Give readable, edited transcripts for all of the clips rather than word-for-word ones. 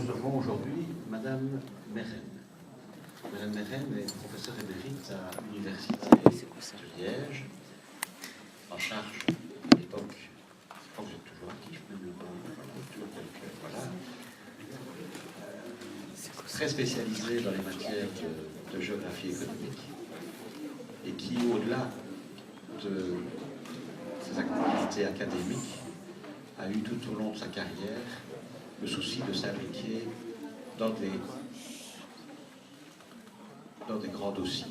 recevons aujourd'hui Madame Meren. Madame Meren est professeure émérite à l'Université de Liège, en charge à l'époque, je crois que vous êtes toujours actif, même le voilà, très spécialisée dans les matières de géographie économique et qui, au-delà de ses activités académiques, a eu tout au long de sa carrière le souci de s'impliquer dans des grands dossiers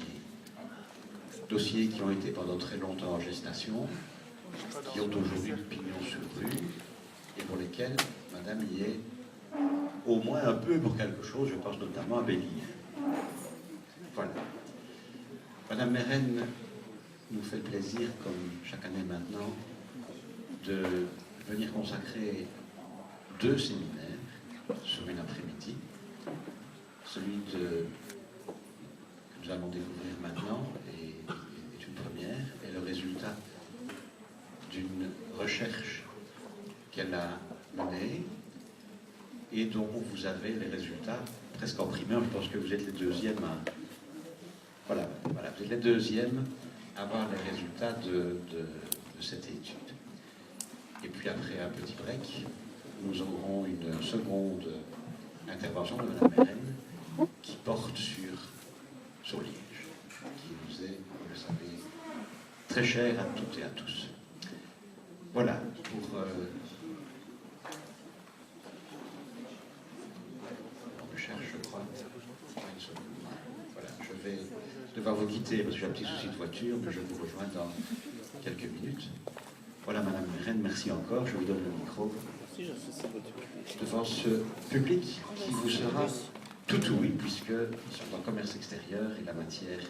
qui ont été pendant très longtemps en gestation, qui ont aujourd'hui le pignon sur rue, et pour lesquels Madame y est au moins un peu pour quelque chose, je pense notamment à Bélier. Voilà. Madame Meren nous fait plaisir, comme chaque année maintenant, de venir consacrer 2 séminaires sur une après-midi. Celui que nous allons découvrir maintenant est une première, est le résultat d'une recherche qu'elle a menée et dont vous avez les résultats presque en primeur. Je pense que vous êtes les deuxièmes à... Voilà, vous êtes les deuxièmes à avoir les résultats de cette étude. Et puis après un petit break, nous aurons une seconde intervention de Mme Meren qui porte sur Liège, qui nous est, vous le savez, très cher à toutes et à tous. Voilà, pour... on me cherche, je crois. Voilà, je vais devoir vous quitter parce que j'ai un petit souci de voiture, mais je vous rejoins dans quelques minutes. Voilà, Madame Meren, merci encore. Je vous donne le micro devant ce public qui vous sera tout oui, puisque ils sont en commerce extérieur et la matière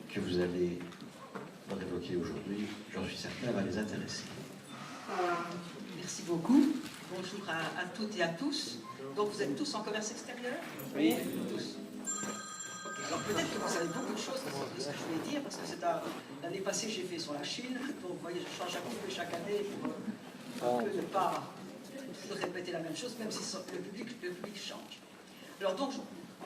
que vous allez leur évoquer aujourd'hui, j'en suis certain, va les intéresser. Merci beaucoup. Bonjour à toutes et à tous. Donc vous êtes tous en commerce extérieur? Oui. Tous. Okay. Alors peut-être que vous savez beaucoup de choses de ce que je vais dire, parce que l'année passée j'ai fait sur la Chine, donc vous voyez, je change un petit peu chaque année pour un peu ne pas toujours répéter la même chose, même si le public change. Alors donc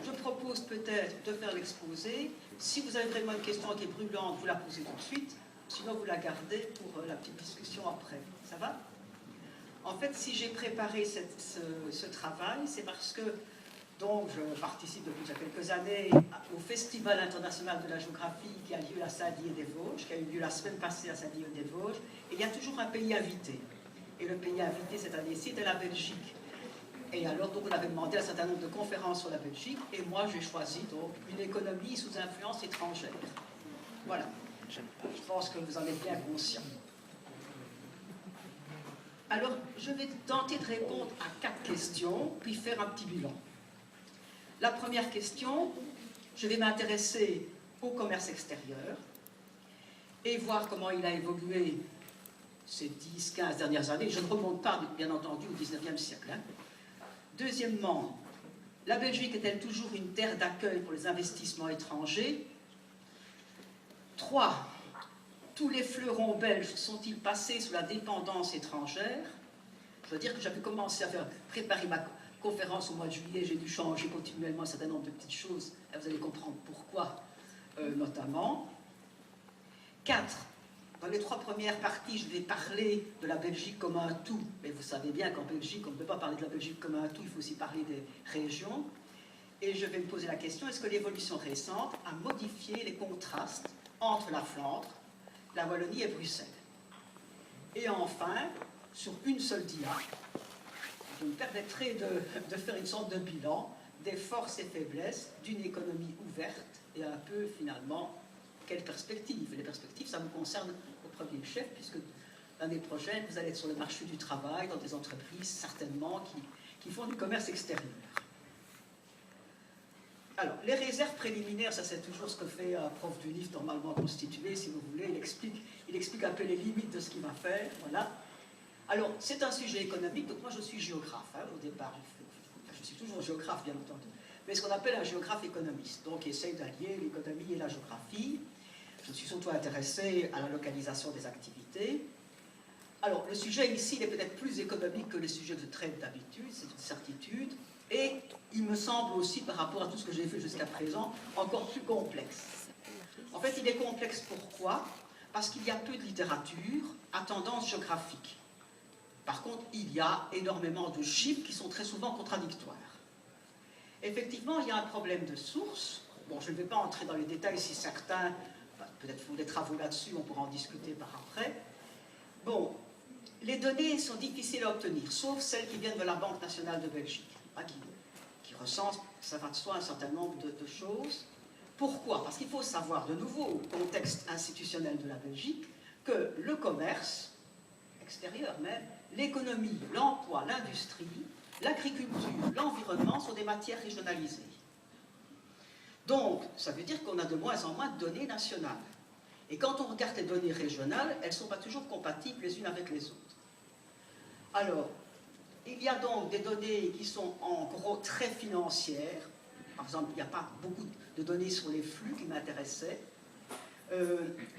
je propose peut-être de faire l'exposé. Si vous avez vraiment une question qui est brûlante, vous la posez tout de suite, sinon vous la gardez pour la petite discussion après. Ça va? En fait, si j'ai préparé ce travail, c'est parce que donc, je participe depuis déjà quelques années au Festival international de la géographie qui a lieu à Saint-Dié-des-Vosges, qui a eu lieu la semaine passée à Saint-Dié-des-Vosges. Et il y a toujours un pays invité. Et le pays invité cette année-ci était la Belgique. Et alors, donc, on avait demandé un certain nombre de conférences sur la Belgique. Et moi, j'ai choisi donc une économie sous influence étrangère. Voilà. Je pense que vous en êtes bien conscient. Alors, je vais tenter de répondre à 4 questions, puis faire un petit bilan. La première question, je vais m'intéresser au commerce extérieur et voir comment il a évolué ces 10-15 dernières années. Je ne remonte pas, bien entendu, au 19e siècle. Deuxièmement, la Belgique est-elle toujours une terre d'accueil pour les investissements étrangers? 3. Tous les fleurons belges sont-ils passés sous la dépendance étrangère? Je veux dire que j'avais commencé à préparer ma conférence au mois de juillet, j'ai dû changer continuellement un certain nombre de petites choses, et vous allez comprendre pourquoi, notamment. 4. Dans les 3 premières parties, je vais parler de la Belgique comme un tout, mais vous savez bien qu'en Belgique, on ne peut pas parler de la Belgique comme un tout, il faut aussi parler des régions. Et je vais me poser la question, est-ce que l'évolution récente a modifié les contrastes entre la Flandre, la Wallonie et Bruxelles? Et enfin, sur une seule dia, je me permettrai de faire une sorte de bilan des forces et faiblesses d'une économie ouverte et un peu, finalement, quelles perspectives. Les perspectives, ça me concerne au premier chef, puisque l'année prochaine, vous allez être sur le marché du travail, dans des entreprises, certainement, qui font du commerce extérieur. Alors, les réserves préliminaires, ça c'est toujours ce que fait un prof du livre normalement constitué, si vous voulez, il explique un peu les limites de ce qu'il va faire, voilà. Alors, c'est un sujet économique, donc moi je suis géographe, au départ, je suis toujours géographe bien entendu, mais ce qu'on appelle un géographe économiste, donc il essaye d'allier l'économie et la géographie. Je suis surtout intéressé à la localisation des activités. Alors, le sujet ici, il est peut-être plus économique que les sujets que je traite d'habitude, c'est une certitude. me semble aussi, par rapport à tout ce que j'ai fait jusqu'à présent, encore plus complexe. En fait, il est complexe pourquoi? Parce qu'il y a peu de littérature à tendance géographique. Par contre, il y a énormément de chiffres qui sont très souvent contradictoires. Effectivement, il y a un problème de source. Bon, je ne vais pas entrer dans les détails si certains, peut-être font des travaux là-dessus, on pourra en discuter par après. Bon, les données sont difficiles à obtenir, sauf celles qui viennent de la Banque nationale de Belgique, hein, qui recense, ça va de soi, un certain nombre de choses. Pourquoi? Parce qu'il faut savoir, de nouveau, au contexte institutionnel de la Belgique, que le commerce, extérieur même, l'économie, l'emploi, l'industrie, l'agriculture, l'environnement sont des matières régionalisées. Donc, ça veut dire qu'on a de moins en moins de données nationales. Et quand on regarde les données régionales, elles ne sont pas toujours compatibles les unes avec les autres. Alors, il y a donc des données qui sont en gros très financières. Par exemple, il n'y a pas beaucoup de données sur les flux qui m'intéressaient.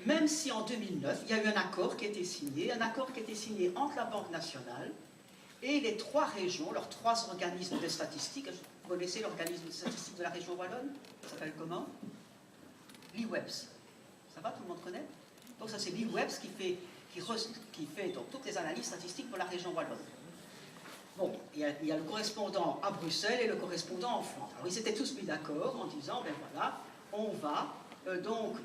Même si en 2009, il y a eu un accord qui a été signé entre la Banque nationale et les 3 régions, leurs 3 organismes de statistiques. Vous connaissez l'organisme de statistique de la région wallonne? Ça s'appelle comment? l'IWEBS. Ça va, tout le monde connaît? Donc ça c'est l'IWEBS qui fait donc, toutes les analyses statistiques pour la région wallonne. Bon, il y a le correspondant à Bruxelles et le correspondant en Flandre. Alors ils s'étaient tous mis d'accord en disant, ben voilà, on va donc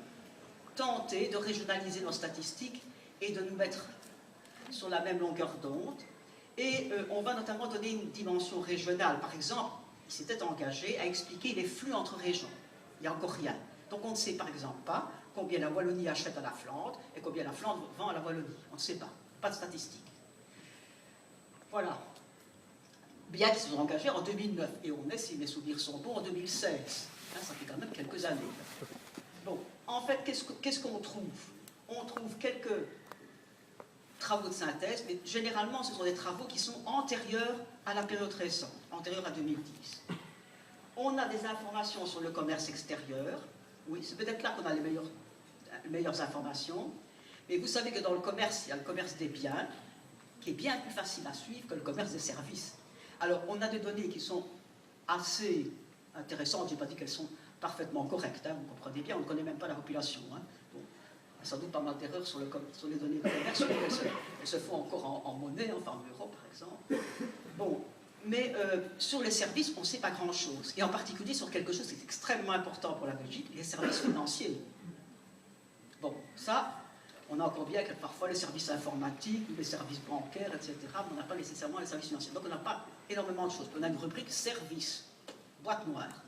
tenter de régionaliser nos statistiques et de nous mettre sur la même longueur d'onde. Et on va notamment donner une dimension régionale. Par exemple, ils s'étaient engagés à expliquer les flux entre régions. Il n'y a encore rien. Donc on ne sait par exemple pas combien la Wallonie achète à la Flandre et combien la Flandre vend à la Wallonie. On ne sait pas. Pas de statistiques. Voilà. Bien qu'ils se sont engagés en 2009. Et on est, si mes souvenirs sont bons, en 2016. Hein, ça fait quand même quelques années. Bon, en fait, qu'est-ce qu'on trouve? On trouve quelques travaux de synthèse, mais généralement, ce sont des travaux qui sont antérieurs à la période récente, antérieurs à 2010. On a des informations sur le commerce extérieur. Oui, c'est peut-être là qu'on a les meilleures informations. Mais vous savez que dans le commerce, il y a le commerce des biens, qui est bien plus facile à suivre que le commerce des services. Alors, on a des données qui sont assez intéressantes. Je n'ai pas dit qu'elles sont parfaitement correctes. Hein, vous comprenez bien, on ne connaît même pas la population. Hein. Bon, il y a sans doute pas mal d'erreurs sur les données de commerce. Elles se font encore en monnaie, enfin en euros par exemple. Bon, mais sur les services, on ne sait pas grand-chose. Et en particulier sur quelque chose qui est extrêmement important pour la Belgique, les services financiers. Bon, ça, on a encore bien que parfois les services informatiques, les services bancaires, etc., mais on n'a pas nécessairement les services financiers. Donc on n'a pas énormément de choses. On a une rubrique services, boîte noire.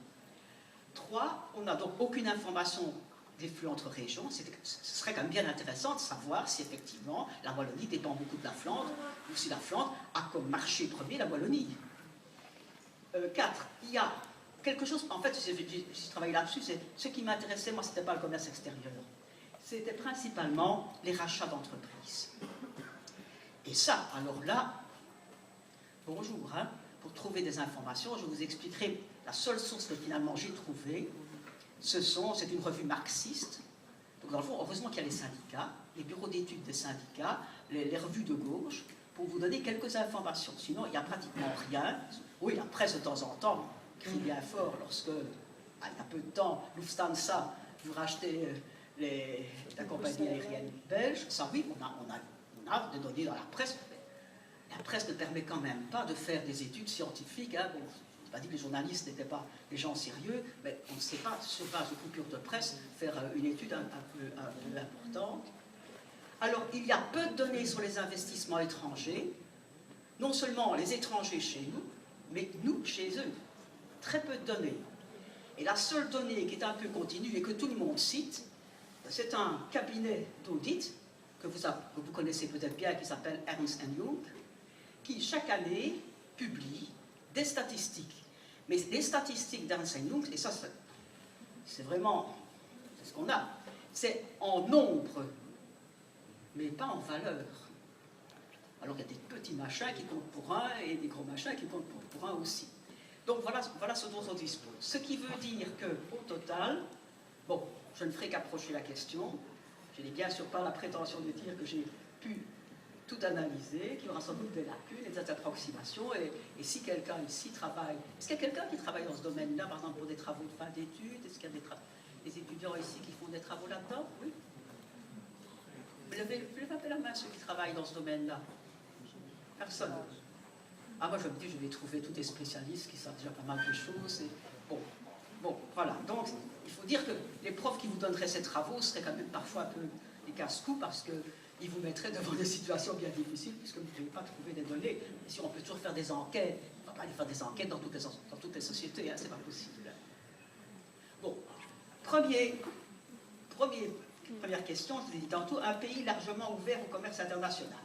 3, on n'a donc aucune information des flux entre régions. Ce serait quand même bien intéressant de savoir si effectivement la Wallonie dépend beaucoup de la Flandre, ou si la Flandre a comme marché premier la Wallonie. 4, il y a quelque chose, en fait, j'ai travaillé là-dessus, ce qui m'intéressait, moi, c'était pas le commerce extérieur. C'était principalement les rachats d'entreprises. Et ça, alors là, bonjour, hein, pour trouver des informations, je vous expliquerai la seule source que finalement j'ai trouvée, c'est une revue marxiste. Donc dans le fond, heureusement qu'il y a les syndicats, les bureaux d'études des syndicats, les revues de gauche, pour vous donner quelques informations. Sinon, il n'y a pratiquement rien. Oui, la presse de temps en temps crie bien fort lorsque, il y a peu de temps, Lufthansa vous rachetez la compagnie aérienne belge. Ça, oui, on a des données dans la presse. Mais la presse ne permet quand même pas de faire des études scientifiques. Hein. Bon, je n'ai pas dit que les journalistes n'étaient pas des gens sérieux, mais on ne sait pas, sur base de coupures de presse, faire une étude un peu importante. Alors, il y a peu de données sur les investissements étrangers, non seulement les étrangers chez nous, mais nous chez eux. Très peu de données. Et la seule donnée qui est un peu continue et que tout le monde cite, c'est un cabinet d'audit que vous connaissez peut-être bien, qui s'appelle Ernst & Young, qui chaque année publie des statistiques. Mais les statistiques d'Ernst & Young, et ça c'est vraiment ce qu'on a, c'est en nombre, mais pas en valeur. Alors il y a des petits machins qui comptent pour un et des gros machins qui comptent pour un aussi. Donc voilà ce dont on dispose. Ce qui veut dire qu'au total, bon, je ne ferai qu'approcher la question, je n'ai bien sûr pas la prétention de dire que j'ai pu tout analyser, qu'il y aura sans doute des lacunes et des approximations. Et si quelqu'un ici travaille... Est-ce qu'il y a quelqu'un qui travaille dans ce domaine-là, par exemple pour des travaux de fin d'études? Est-ce qu'il y a des étudiants ici qui font des travaux là-dedans? Oui. Levez un peu la main ceux qui travaillent dans ce domaine-là. Personne. Ah, moi je me dis, je vais trouver tous des spécialistes qui savent déjà pas mal de choses. Et... Bon, voilà. Donc, il faut dire que les profs qui vous donneraient ces travaux seraient quand même parfois un peu des casse-cou parce qu'ils vous mettraient devant des situations bien difficiles puisque vous ne pouvez pas trouver des données. Et si on peut toujours faire des enquêtes, on ne va pas aller faire des enquêtes dans toutes les sociétés, hein, c'est pas possible. Bon, première question, je vous ai dit tantôt, un pays largement ouvert au commerce international.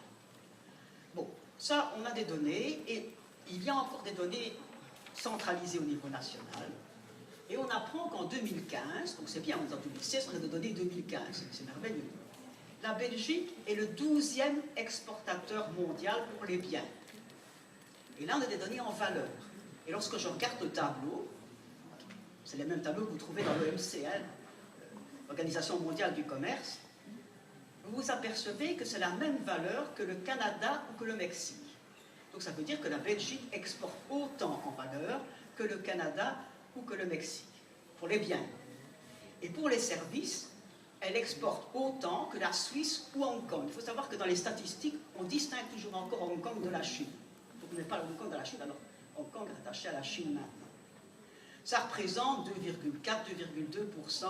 Bon, ça, on a des données, et il y a encore des données centralisées au niveau national. Et on apprend qu'en 2015, donc c'est bien, on est en 2016, on a des données 2015, c'est merveilleux. La Belgique est le 12e exportateur mondial pour les biens. Et là, on a des données en valeur. Et lorsque je regarde le tableau, c'est les mêmes tableaux que vous trouvez dans l'OMC, hein, l'Organisation mondiale du commerce, vous vous apercevez que c'est la même valeur que le Canada ou que le Mexique. Donc ça veut dire que la Belgique exporte autant en valeur que le Canada ou que le Mexique, pour les biens. Et pour les services, elle exporte autant que la Suisse ou Hong Kong. Il faut savoir que dans les statistiques, on distingue toujours encore Hong Kong de la Chine. Donc on n'est pas Hong Kong de la Chine, alors Hong Kong est attaché à la Chine maintenant. Ça représente 2,4-2,2%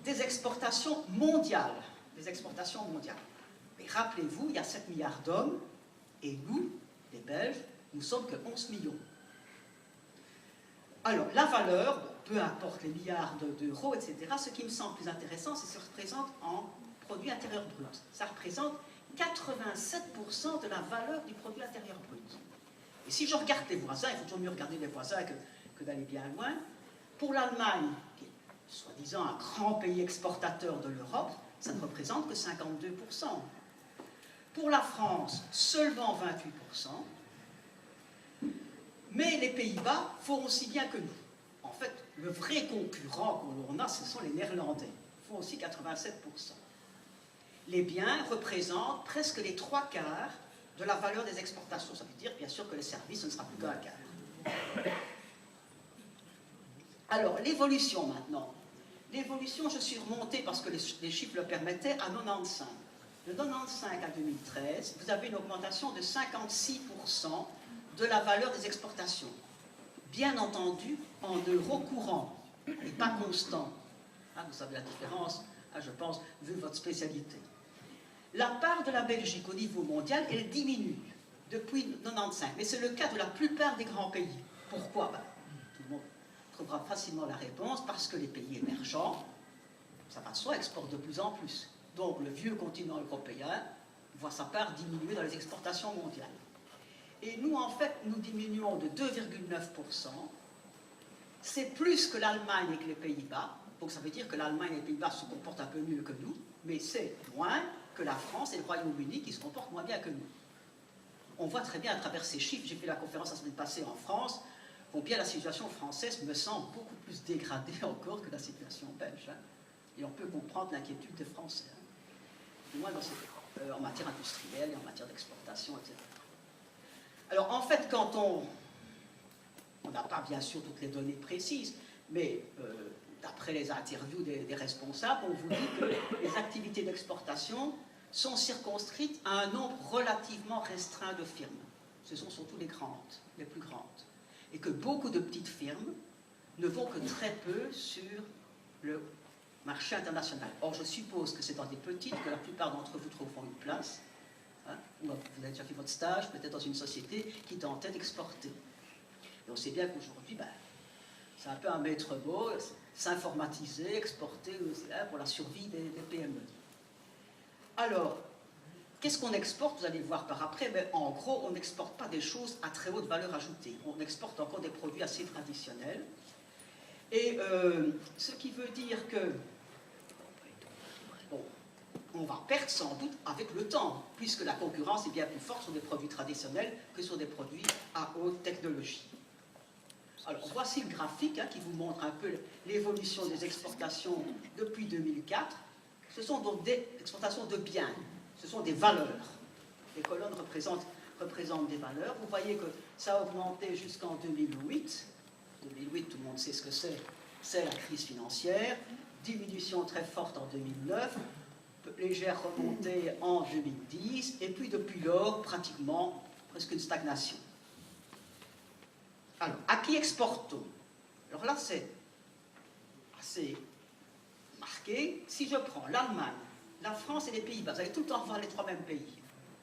des exportations mondiales. Des exportations mondiales. Mais rappelez-vous, il y a 7 milliards d'hommes, et nous, les Belges, nous sommes que 11 millions. Alors, la valeur, peu importe les milliards d'euros, etc., ce qui me semble plus intéressant, c'est que ça représente en produit intérieur brut. Ça représente 87% de la valeur du produit intérieur brut. Et si je regarde les voisins, il faut toujours mieux regarder les voisins que d'aller bien loin, pour l'Allemagne, qui est soi-disant un grand pays exportateur de l'Europe, ça ne représente que 52%. Pour la France, seulement 28%. Mais les Pays-Bas font aussi bien que nous. En fait, le vrai concurrent qu'on a, ce sont les Néerlandais. Ils font aussi 87%. Les biens représentent presque les 3/4 de la valeur des exportations. Ça veut dire, bien sûr, que les services, ce ne sera plus qu'un quart. Alors, l'évolution maintenant. L'évolution, je suis remontée, parce que les chiffres le permettaient, à 95. De 95 à 2013, vous avez une augmentation de 56% de la valeur des exportations. Bien entendu, en euros courants, et pas constant. Ah, vous savez la différence, je pense, vu votre spécialité. La part de la Belgique au niveau mondial, elle diminue depuis 95. Mais c'est le cas de la plupart des grands pays. Pourquoi? Tout le monde trouvera facilement la réponse, parce que les pays émergents, ça va de soi, exportent de plus en plus. Donc le vieux continent européen voit sa part diminuer dans les exportations mondiales. Et nous, en fait, nous diminuons de 2,9%. C'est plus que l'Allemagne et que les Pays-Bas. Donc ça veut dire que l'Allemagne et les Pays-Bas se comportent un peu mieux que nous, mais c'est moins que la France et le Royaume-Uni qui se comportent moins bien que nous. On voit très bien à travers ces chiffres, j'ai fait la conférence la semaine passée en France, combien la situation française me semble beaucoup plus dégradée encore que la situation belge. Hein. Et on peut comprendre l'inquiétude des Français. Hein. Du moins en matière industrielle et en matière d'exportation, etc. Alors en fait, quand on n'a pas bien sûr toutes les données précises, mais d'après les interviews des responsables, on vous dit que les activités d'exportation sont circonscrites à un nombre relativement restreint de firmes. Ce sont surtout les plus grandes. Et que beaucoup de petites firmes ne vont que très peu sur le marché international. Or, je suppose que c'est dans des petites que la plupart d'entre vous trouveront une place. Hein, ou vous avez déjà fait votre stage, peut-être dans une société qui tentait d'exporter. Et on sait bien qu'aujourd'hui, c'est un peu un maître mot, s'informatiser, exporter pour la survie des PME. Alors, qu'est-ce qu'on exporte? Vous allez voir par après, mais en gros, on n'exporte pas des choses à très haute valeur ajoutée. On exporte encore des produits assez traditionnels. Et ce qui veut dire que on va perdre sans doute avec le temps, puisque la concurrence est bien plus forte sur des produits traditionnels que sur des produits à haute technologie. Alors voici le graphique qui vous montre un peu l'évolution des exportations depuis 2004. Ce sont donc des exportations de biens, ce sont des valeurs Les colonnes représentent des valeurs. Vous voyez que ça a augmenté jusqu'en 2008. 2008, tout le monde sait ce que c'est la crise financière. Diminution très forte en 2009, légère remontée en 2010, et puis depuis lors, pratiquement, presque une stagnation. Alors, à qui exporte-t-on? Alors là, c'est assez marqué. Si je prends l'Allemagne, la France et les Pays-Bas, vous allez tout le temps voir les trois mêmes pays,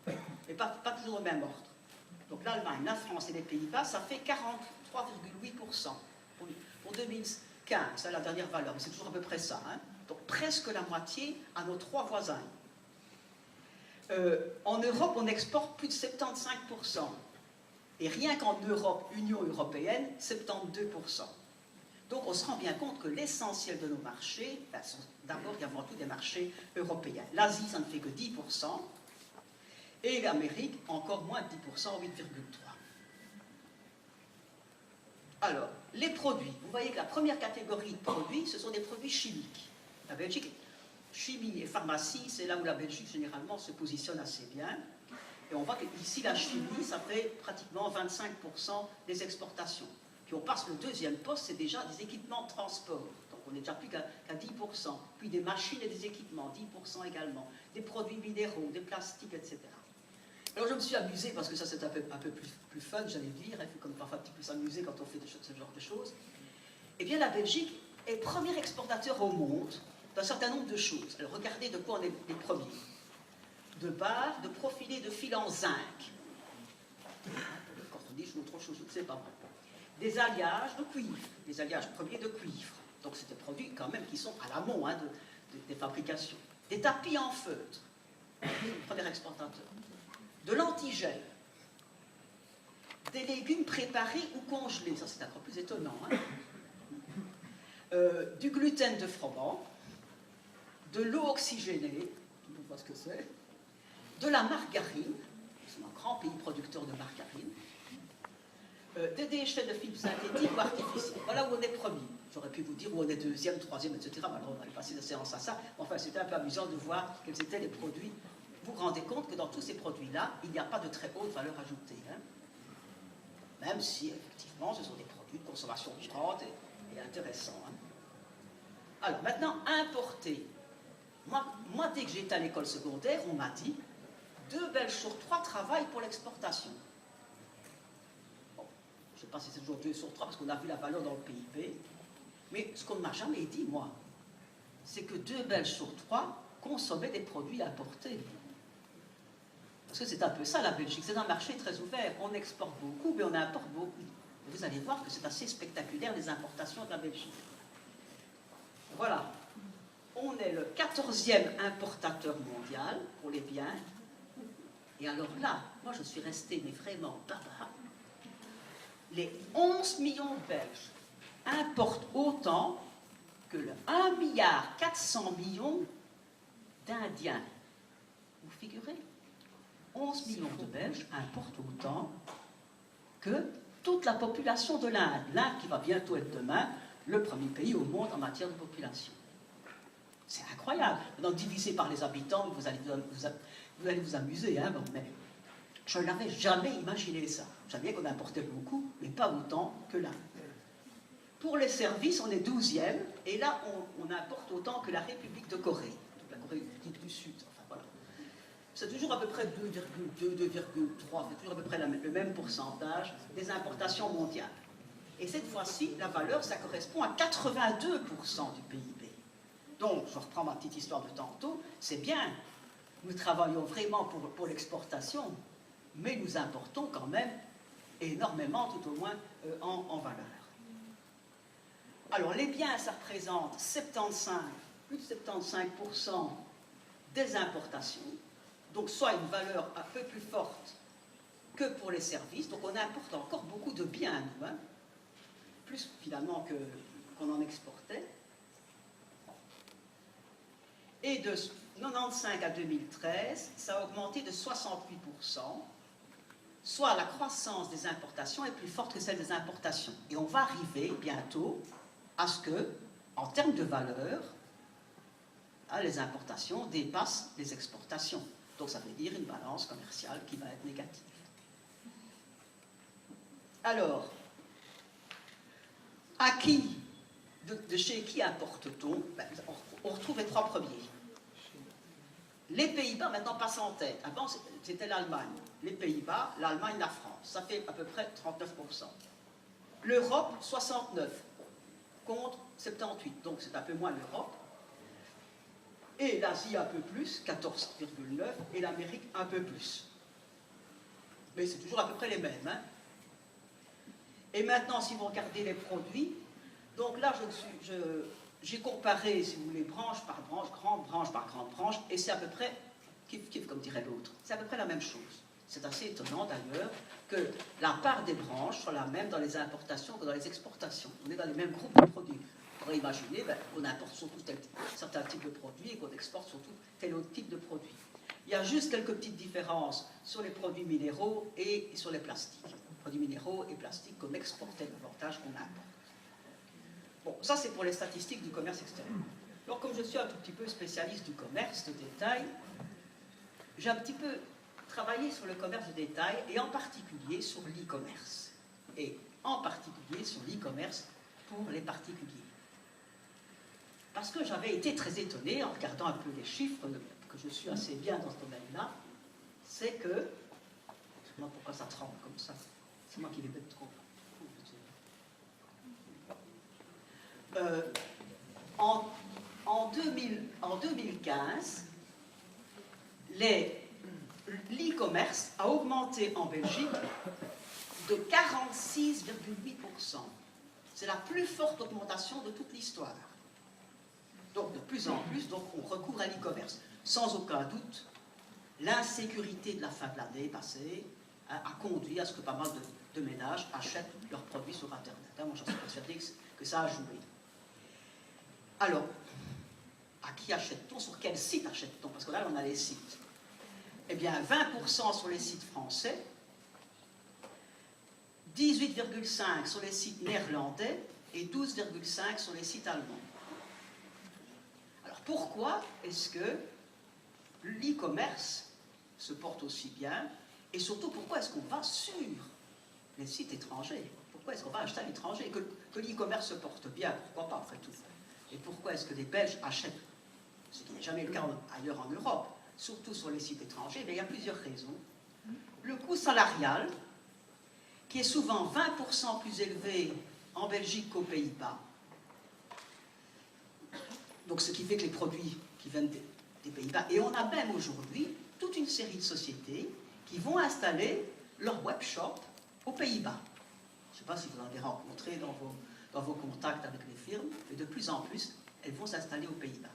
mais pas toujours au même ordre. Donc l'Allemagne, la France et les Pays-Bas, ça fait 43,8% pour 2015, c'est la dernière valeur, mais c'est toujours à peu près ça. Hein. Donc presque la moitié à nos trois voisins. En Europe, on exporte plus de 75%. Et rien qu'en Europe, Union européenne, 72%. Donc on se rend bien compte que l'essentiel de nos marchés, sont d'abord et avant tout des marchés européens. L'Asie, ça ne fait que 10%. Et l'Amérique, encore moins de 10%, 8,3%. Alors, les produits. Vous voyez que la première catégorie de produits, ce sont des produits chimiques. La Belgique, chimie et pharmacie, c'est là où la Belgique, généralement, se positionne assez bien. Et on voit qu'ici, la chimie, ça fait pratiquement 25% des exportations. Puis on passe le deuxième poste, c'est déjà des équipements de transport. Donc on n'est déjà plus qu'à 10%. Puis des machines et des équipements, 10% également. Des produits minéraux, des plastiques, etc. Alors je me suis amusé, parce que ça c'est un peu plus fun, j'allais dire, il faut comme parfois un petit peu s'amuser quand on fait ce genre de choses. Eh bien la Belgique est premier exportateur au monde d'un certain nombre de choses. Alors regardez de quoi on est les premiers. De barres, de profilés de fil en zinc. Quand on dit je veux autre chose, je ne sais pas. Des alliages de cuivre, des alliages premiers de cuivre. Donc c'est des produits quand même qui sont à l'amont hein, des fabrications. Des tapis en feutre, premier exportateur. De l'antigel, des légumes préparés ou congelés, ça c'est encore plus étonnant, hein. Du gluten de froment, de l'eau oxygénée, on voit ce que c'est, de la margarine, c'est un grand pays producteur de margarine, des déchets de fibres synthétiques ou artificiels. Voilà où on est premier. J'aurais pu vous dire où on est deuxième, troisième, etc. Alors on va passer de séance à ça. Enfin, c'était un peu amusant de voir quels étaient les produits. Vous vous rendez compte que dans tous ces produits-là, il n'y a pas de très haute valeur ajoutée. Hein. Même si, effectivement, ce sont des produits de consommation courante et intéressants. Hein. Alors, maintenant, importer. Moi, dès que j'étais à l'école secondaire, on m'a dit 2 Belges sur 3 travaillent pour l'exportation. Bon, je ne sais pas si c'est toujours 2 sur 3 parce qu'on a vu la valeur dans le PIB. Mais ce qu'on ne m'a jamais dit, moi, c'est que 2 Belges sur 3 consommaient des produits importés. Parce que c'est un peu ça la Belgique, c'est un marché très ouvert. On exporte beaucoup, mais on importe beaucoup. Et vous allez voir que c'est assez spectaculaire les importations de la Belgique. Voilà. On est le 14e importateur mondial pour les biens. Et alors là, moi je suis restée, mais vraiment barbare. Les 11 millions de Belges importent autant que le 1,4 milliard d'Indiens. Vous figurez? 11 millions de Belges importent autant que toute la population de l'Inde. L'Inde qui va bientôt être demain le premier pays au monde en matière de population. C'est incroyable. Maintenant, divisé par les habitants, vous allez vous amuser, hein, bon, mais je n'avais jamais imaginé ça. Je savais qu'on importait beaucoup, mais pas autant que l'Inde. Pour les services, on est 12e, et là, on importe autant que la République de Corée, donc la Corée du Sud. Enfin, voilà. C'est toujours à peu près 2,2, 2,3, c'est toujours à peu près le même pourcentage des importations mondiales. Et cette fois-ci, la valeur, ça correspond à 82% du PIB. Donc, je reprends ma petite histoire de tantôt, c'est bien, nous travaillons vraiment pour l'exportation, mais nous importons quand même énormément, tout au moins en valeur. Alors, les biens, ça représente plus de 75% des importations, donc soit une valeur un peu plus forte que pour les services, donc on importe encore beaucoup de biens, nous, hein, plus finalement qu'on en exportait. Et de 1995 à 2013, ça a augmenté de 68%, soit la croissance des importations est plus forte que celle des importations. Et on va arriver bientôt à ce que, en termes de valeur, les importations dépassent les exportations. Donc ça veut dire une balance commerciale qui va être négative. Alors, à qui, de chez qui importe-t-on? On retrouve les trois premiers. Les Pays-Bas maintenant passent en tête. Avant c'était l'Allemagne. Les Pays-Bas, l'Allemagne, la France. Ça fait à peu près 39%. L'Europe, 69 contre 78. Donc c'est un peu moins l'Europe. Et l'Asie un peu plus, 14,9, et l'Amérique un peu plus. Mais c'est toujours à peu près les mêmes. Hein. Et maintenant, si vous regardez les produits, donc là, j'ai comparé, si vous voulez, branche par branche, grande branche par grande branche, et c'est à peu près, kiff, comme dirait l'autre, c'est à peu près la même chose. C'est assez étonnant d'ailleurs que la part des branches soit la même dans les importations que dans les exportations. On est dans les mêmes groupes de produits. On pourrait imaginer qu'on importe surtout certains types de produits et qu'on exporte surtout tel autre type de produit. Il y a juste quelques petites différences sur les produits minéraux et sur les plastiques. Produits minéraux et plastiques qu'on exportait davantage qu'on importe. Bon, ça c'est pour les statistiques du commerce extérieur. Alors comme je suis un tout petit peu spécialiste du commerce de détail, j'ai un petit peu travaillé sur le commerce de détail et en particulier sur l'e-commerce. Et en particulier sur l'e-commerce pour les particuliers. Parce que j'avais été très étonné en regardant un peu les chiffres, que je suis assez bien dans ce domaine-là, c'est que... Je ne sais pas pourquoi ça tremble comme ça. C'est moi qui les mets trop. En 2015, l'e-commerce a augmenté en Belgique de 46,8%. C'est la plus forte augmentation de toute l'histoire. Donc de plus en plus, donc, on recourt à l'e-commerce. Sans aucun doute, l'insécurité de la fin de l'année passée a conduit à ce que pas mal de ménages achètent leurs produits sur Internet. Moi, j'en suis persuadé que ça a joué. Alors, à qui achète-t-on? Sur quel site achète-t-on? Parce que là, on a les sites. Eh bien, 20% sur les sites français, 18,5% sur les sites néerlandais et 12,5% sur les sites allemands. Alors, pourquoi est-ce que l'e-commerce se porte aussi bien? Et surtout, pourquoi est-ce qu'on va sur les sites étrangers? Pourquoi est-ce qu'on va acheter à l'étranger? Que l'e-commerce se porte bien, pourquoi pas, après tout? Et pourquoi est-ce que les Belges achètent, ce qui n'est jamais le cas ailleurs en Europe, surtout sur les sites étrangers? Mais il y a plusieurs raisons. Le coût salarial, qui est souvent 20% plus élevé en Belgique qu'aux Pays-Bas. Donc ce qui fait que les produits qui viennent des Pays-Bas, et on a même aujourd'hui toute une série de sociétés qui vont installer leur webshop aux Pays-Bas. Je ne sais pas si vous en avez rencontré dans vos contacts avec les firmes, mais de plus en plus, elles vont s'installer aux Pays-Bas.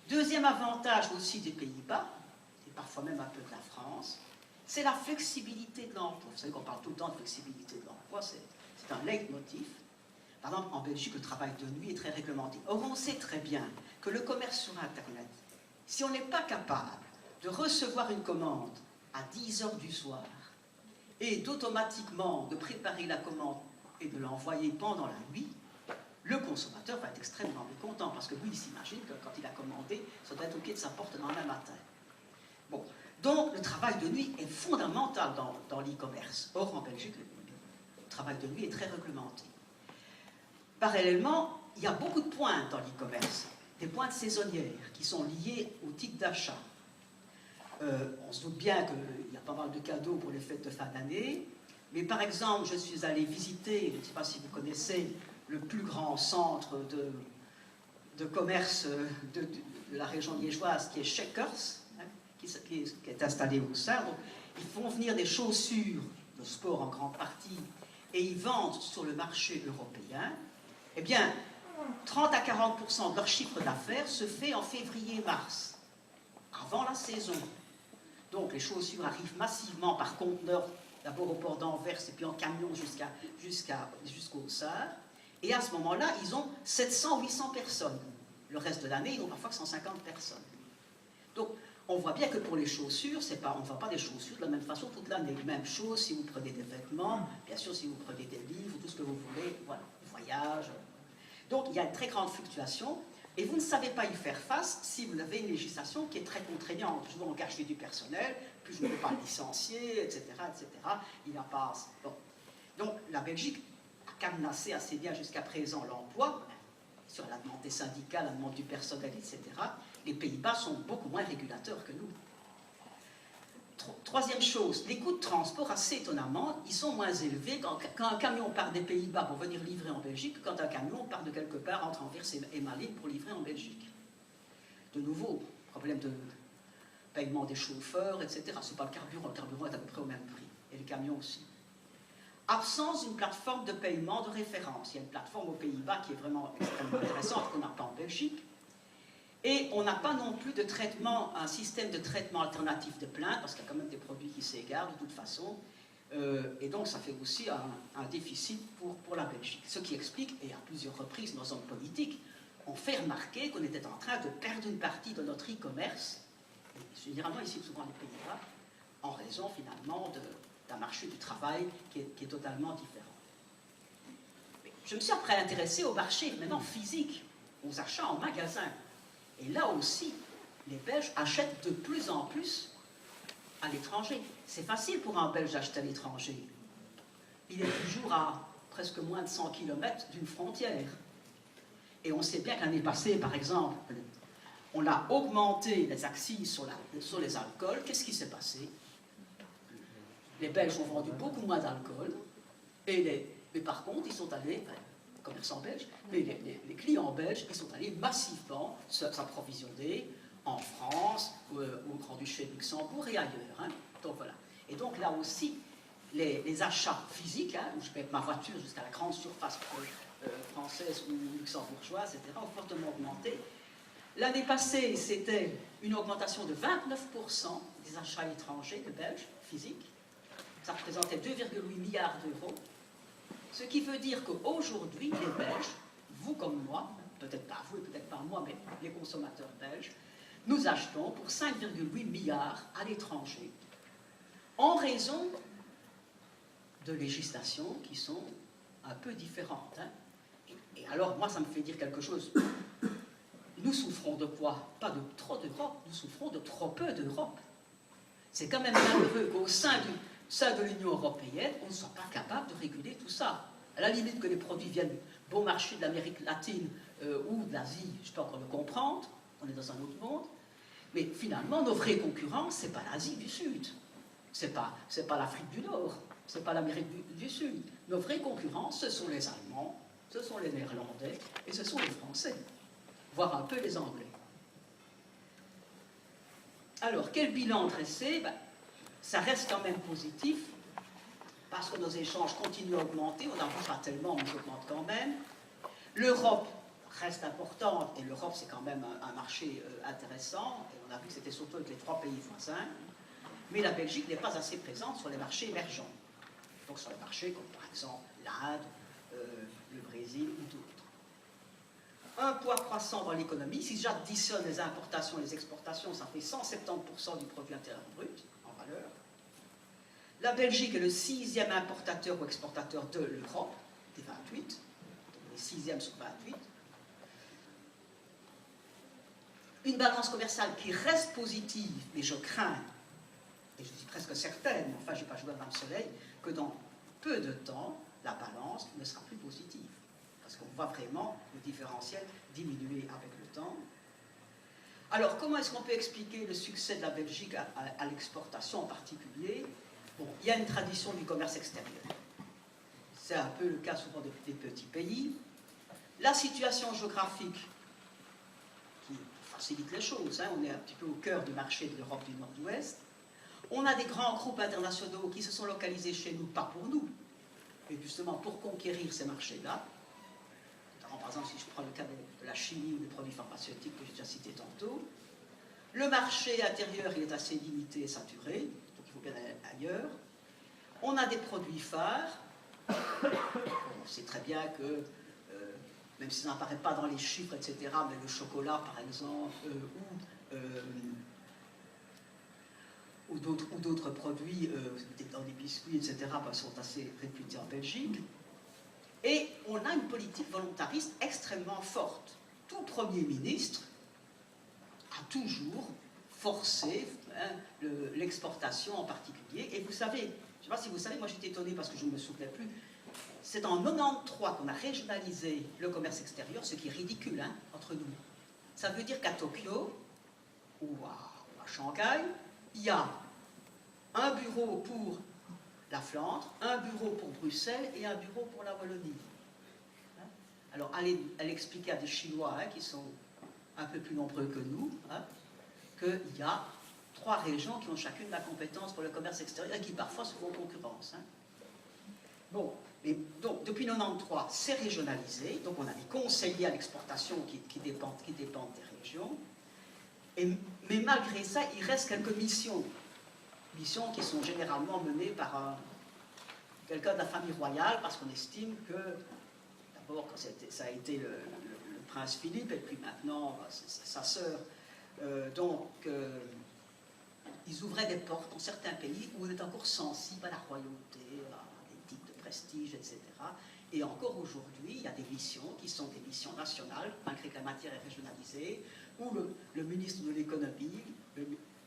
Deuxième avantage aussi des Pays-Bas, et parfois même un peu de la France, c'est la flexibilité de l'emploi. Vous savez qu'on parle tout le temps de flexibilité de l'emploi, c'est un leitmotiv. Par exemple, en Belgique, le travail de nuit est très réglementé. Or, on sait très bien que le commerce sur Internet, si on n'est pas capable de recevoir une commande à 10 heures du soir et d'automatiquement de préparer la commande et de l'envoyer pendant la nuit, le consommateur va être extrêmement mécontent parce que lui, il s'imagine que quand il a commandé, ça doit être au pied de sa porte dans le matin. Bon. Donc, le travail de nuit est fondamental dans l'e-commerce. Or, en Belgique, le travail de nuit est très réglementé. Parallèlement, il y a beaucoup de pointes dans l'e-commerce, des pointes saisonnières qui sont liées au type d'achat. On se doute bien qu'il y a pas mal de cadeaux pour les fêtes de fin d'année, mais par exemple, je suis allé visiter, je ne sais pas si vous connaissez, le plus grand centre de commerce de la région liégeoise, qui est Checkers, qui est installé au sein. Donc, ils font venir des chaussures de sport en grande partie et ils vendent sur le marché européen. Eh bien, 30 à 40% de leur chiffre d'affaires se fait en février-mars, avant la saison. Donc, les chaussures arrivent massivement par conteneur, d'abord au port d'Anvers et puis en camion jusqu'au Sarre. Et à ce moment-là, ils ont 700 ou 800 personnes. Le reste de l'année, ils ont parfois que 150 personnes. Donc, on voit bien que pour les chaussures, on ne vend pas des chaussures de la même façon toute l'année. Même chose si vous prenez des vêtements, bien sûr si vous prenez des livres, tout ce que vous voulez, voilà, voyage. Donc il y a une très grande fluctuation. Et vous ne savez pas y faire face si vous avez une législation qui est très contraignante. Je dois engager du personnel, puis je ne peux pas le licencier, etc., etc. Il n'y a pas... Bon. Donc la Belgique a cadenassé assez bien jusqu'à présent l'emploi, sur la demande des syndicats, la demande du personnel, etc. Les Pays-Bas sont beaucoup moins régulateurs que nous. Troisième chose, les coûts de transport, assez étonnamment, ils sont moins élevés quand un camion part des Pays-Bas pour venir livrer en Belgique que quand un camion part de quelque part entre Anvers et Malines pour livrer en Belgique. De nouveau, problème de paiement des chauffeurs, etc. Ce n'est pas le carburant est à peu près au même prix, et les camions aussi. Absence d'une plateforme de paiement de référence. Il y a une plateforme aux Pays-Bas qui est vraiment extrêmement intéressante, qu'on n'a pas en Belgique. Et on n'a pas non plus de traitement, un système de traitement alternatif de plainte, parce qu'il y a quand même des produits qui s'égarent de toute façon. Et donc ça fait aussi un déficit pour la Belgique. Ce qui explique, et à plusieurs reprises nos hommes politiques ont fait remarquer qu'on était en train de perdre une partie de notre e-commerce, généralement ici souvent les Pays-Bas, en raison finalement d'un marché du travail qui est totalement différent. Mais je me suis après intéressé au marché maintenant physique, aux achats en magasin. Et là aussi, les Belges achètent de plus en plus à l'étranger. C'est facile pour un Belge d'acheter à l'étranger. Il est toujours à presque moins de 100 km d'une frontière. Et on sait bien que l'année passée, par exemple, on a augmenté les accises sur les alcools. Qu'est-ce qui s'est passé? Les Belges ont vendu beaucoup moins d'alcool. Mais par contre, ils sont allés... commerçants belges, mais les clients belges, ils sont allés massivement s'approvisionner en France, au Grand-Duché de Luxembourg et ailleurs. Hein. Donc voilà. Et donc là aussi, les achats physiques, hein, où je paie ma voiture jusqu'à la grande surface française ou luxembourgeoise, etc., ont fortement augmenté. L'année passée, c'était une augmentation de 29% des achats étrangers de Belges physiques. Ça représentait 2,8 milliards d'euros. Ce qui veut dire qu'aujourd'hui, les Belges, vous comme moi, peut-être pas vous et peut-être pas moi, mais les consommateurs belges, nous achetons pour 5,8 milliards à l'étranger, en raison de législations qui sont un peu différentes. Hein. Et alors, moi, ça me fait dire quelque chose. Nous souffrons de quoi? Pas de trop d'Europe, nous souffrons de trop peu d'Europe. C'est quand même malheureux qu'au sein de l'Union européenne, on ne soit pas capable de réguler tout ça. À la limite que les produits viennent bon marché de l'Amérique latine ou de l'Asie, je peux encore le comprendre, on est dans un autre monde. Mais finalement, nos vrais concurrents, ce n'est pas l'Asie du Sud, ce n'est pas l'Afrique du Nord, ce n'est pas l'Amérique du Sud. Nos vrais concurrents, ce sont les Allemands, ce sont les Néerlandais et ce sont les Français, voire un peu les Anglais. Alors, quel bilan dresser? Ça reste quand même positif, parce que nos échanges continuent à augmenter, on n'en voit pas tellement, mais ils augmentent quand même. L'Europe reste importante, et l'Europe c'est quand même un marché intéressant, et on a vu que c'était surtout avec les 3 pays voisins, mais la Belgique n'est pas assez présente sur les marchés émergents. Donc sur les marchés comme par exemple l'Inde, le Brésil ou d'autres. Un poids croissant dans l'économie, si j'additionne les importations et les exportations, ça fait 170% du produit intérieur brut en valeur. La Belgique est le 6e importateur ou exportateur de l'Europe, des 28, les 6e sur 28. Une balance commerciale qui reste positive, mais je crains, et je suis presque certaine, mais enfin je n'ai pas joué dans le soleil, que dans peu de temps, la balance ne sera plus positive. Parce qu'on voit vraiment le différentiel diminuer avec le temps. Alors, comment est-ce qu'on peut expliquer le succès de la Belgique à l'exportation en particulier? Bon, il y a une tradition du commerce extérieur. C'est un peu le cas souvent des petits pays. La situation géographique qui facilite les choses. Hein, on est un petit peu au cœur du marché de l'Europe du Nord-Ouest. On a des grands groupes internationaux qui se sont localisés chez nous, pas pour nous, mais justement pour conquérir ces marchés-là. Par exemple, si je prends le cas de la chimie ou des produits pharmaceutiques que j'ai déjà cités tantôt, le marché intérieur il est assez limité et saturé, donc il faut bien aller ailleurs. On a des produits phares. On sait très bien que, même si ça n'apparaît pas dans les chiffres, etc., mais le chocolat, par exemple, ou d'autres produits, dans des biscuits, etc., sont assez réputés en Belgique. Et on a une politique volontariste extrêmement forte. tout Premier ministre a toujours forcé l'exportation en particulier. Et vous savez, je ne sais pas si vous savez, moi j'étais étonné parce que je ne me souvenais plus, c'est en 93 qu'on a régionalisé le commerce extérieur, ce qui est ridicule, hein, entre nous. Ça veut dire qu'à Tokyo ou à Shanghai, il y a un bureau pour la Flandre, un bureau pour Bruxelles et un bureau pour la Wallonie. Hein? Alors, allez expliquer à des Chinois, hein, qui sont un peu plus nombreux que nous, hein, qu'il y a 3 régions qui ont chacune la compétence pour le commerce extérieur et qui parfois se font concurrence. Hein. Bon, et donc depuis 93, c'est régionalisé, donc on a des conseillers à l'exportation qui dépendent des régions, mais malgré ça, il reste quelques missions qui sont généralement menées par quelqu'un de la famille royale, parce qu'on estime que, d'abord, ça a été le prince Philippe, et puis maintenant, sa sœur, ils ouvraient des portes dans certains pays où on est encore sensible à la royauté, à des titres de prestige, etc. Et encore aujourd'hui, il y a des missions qui sont des missions nationales, malgré que la matière est régionalisée, où le ministre de l'économie,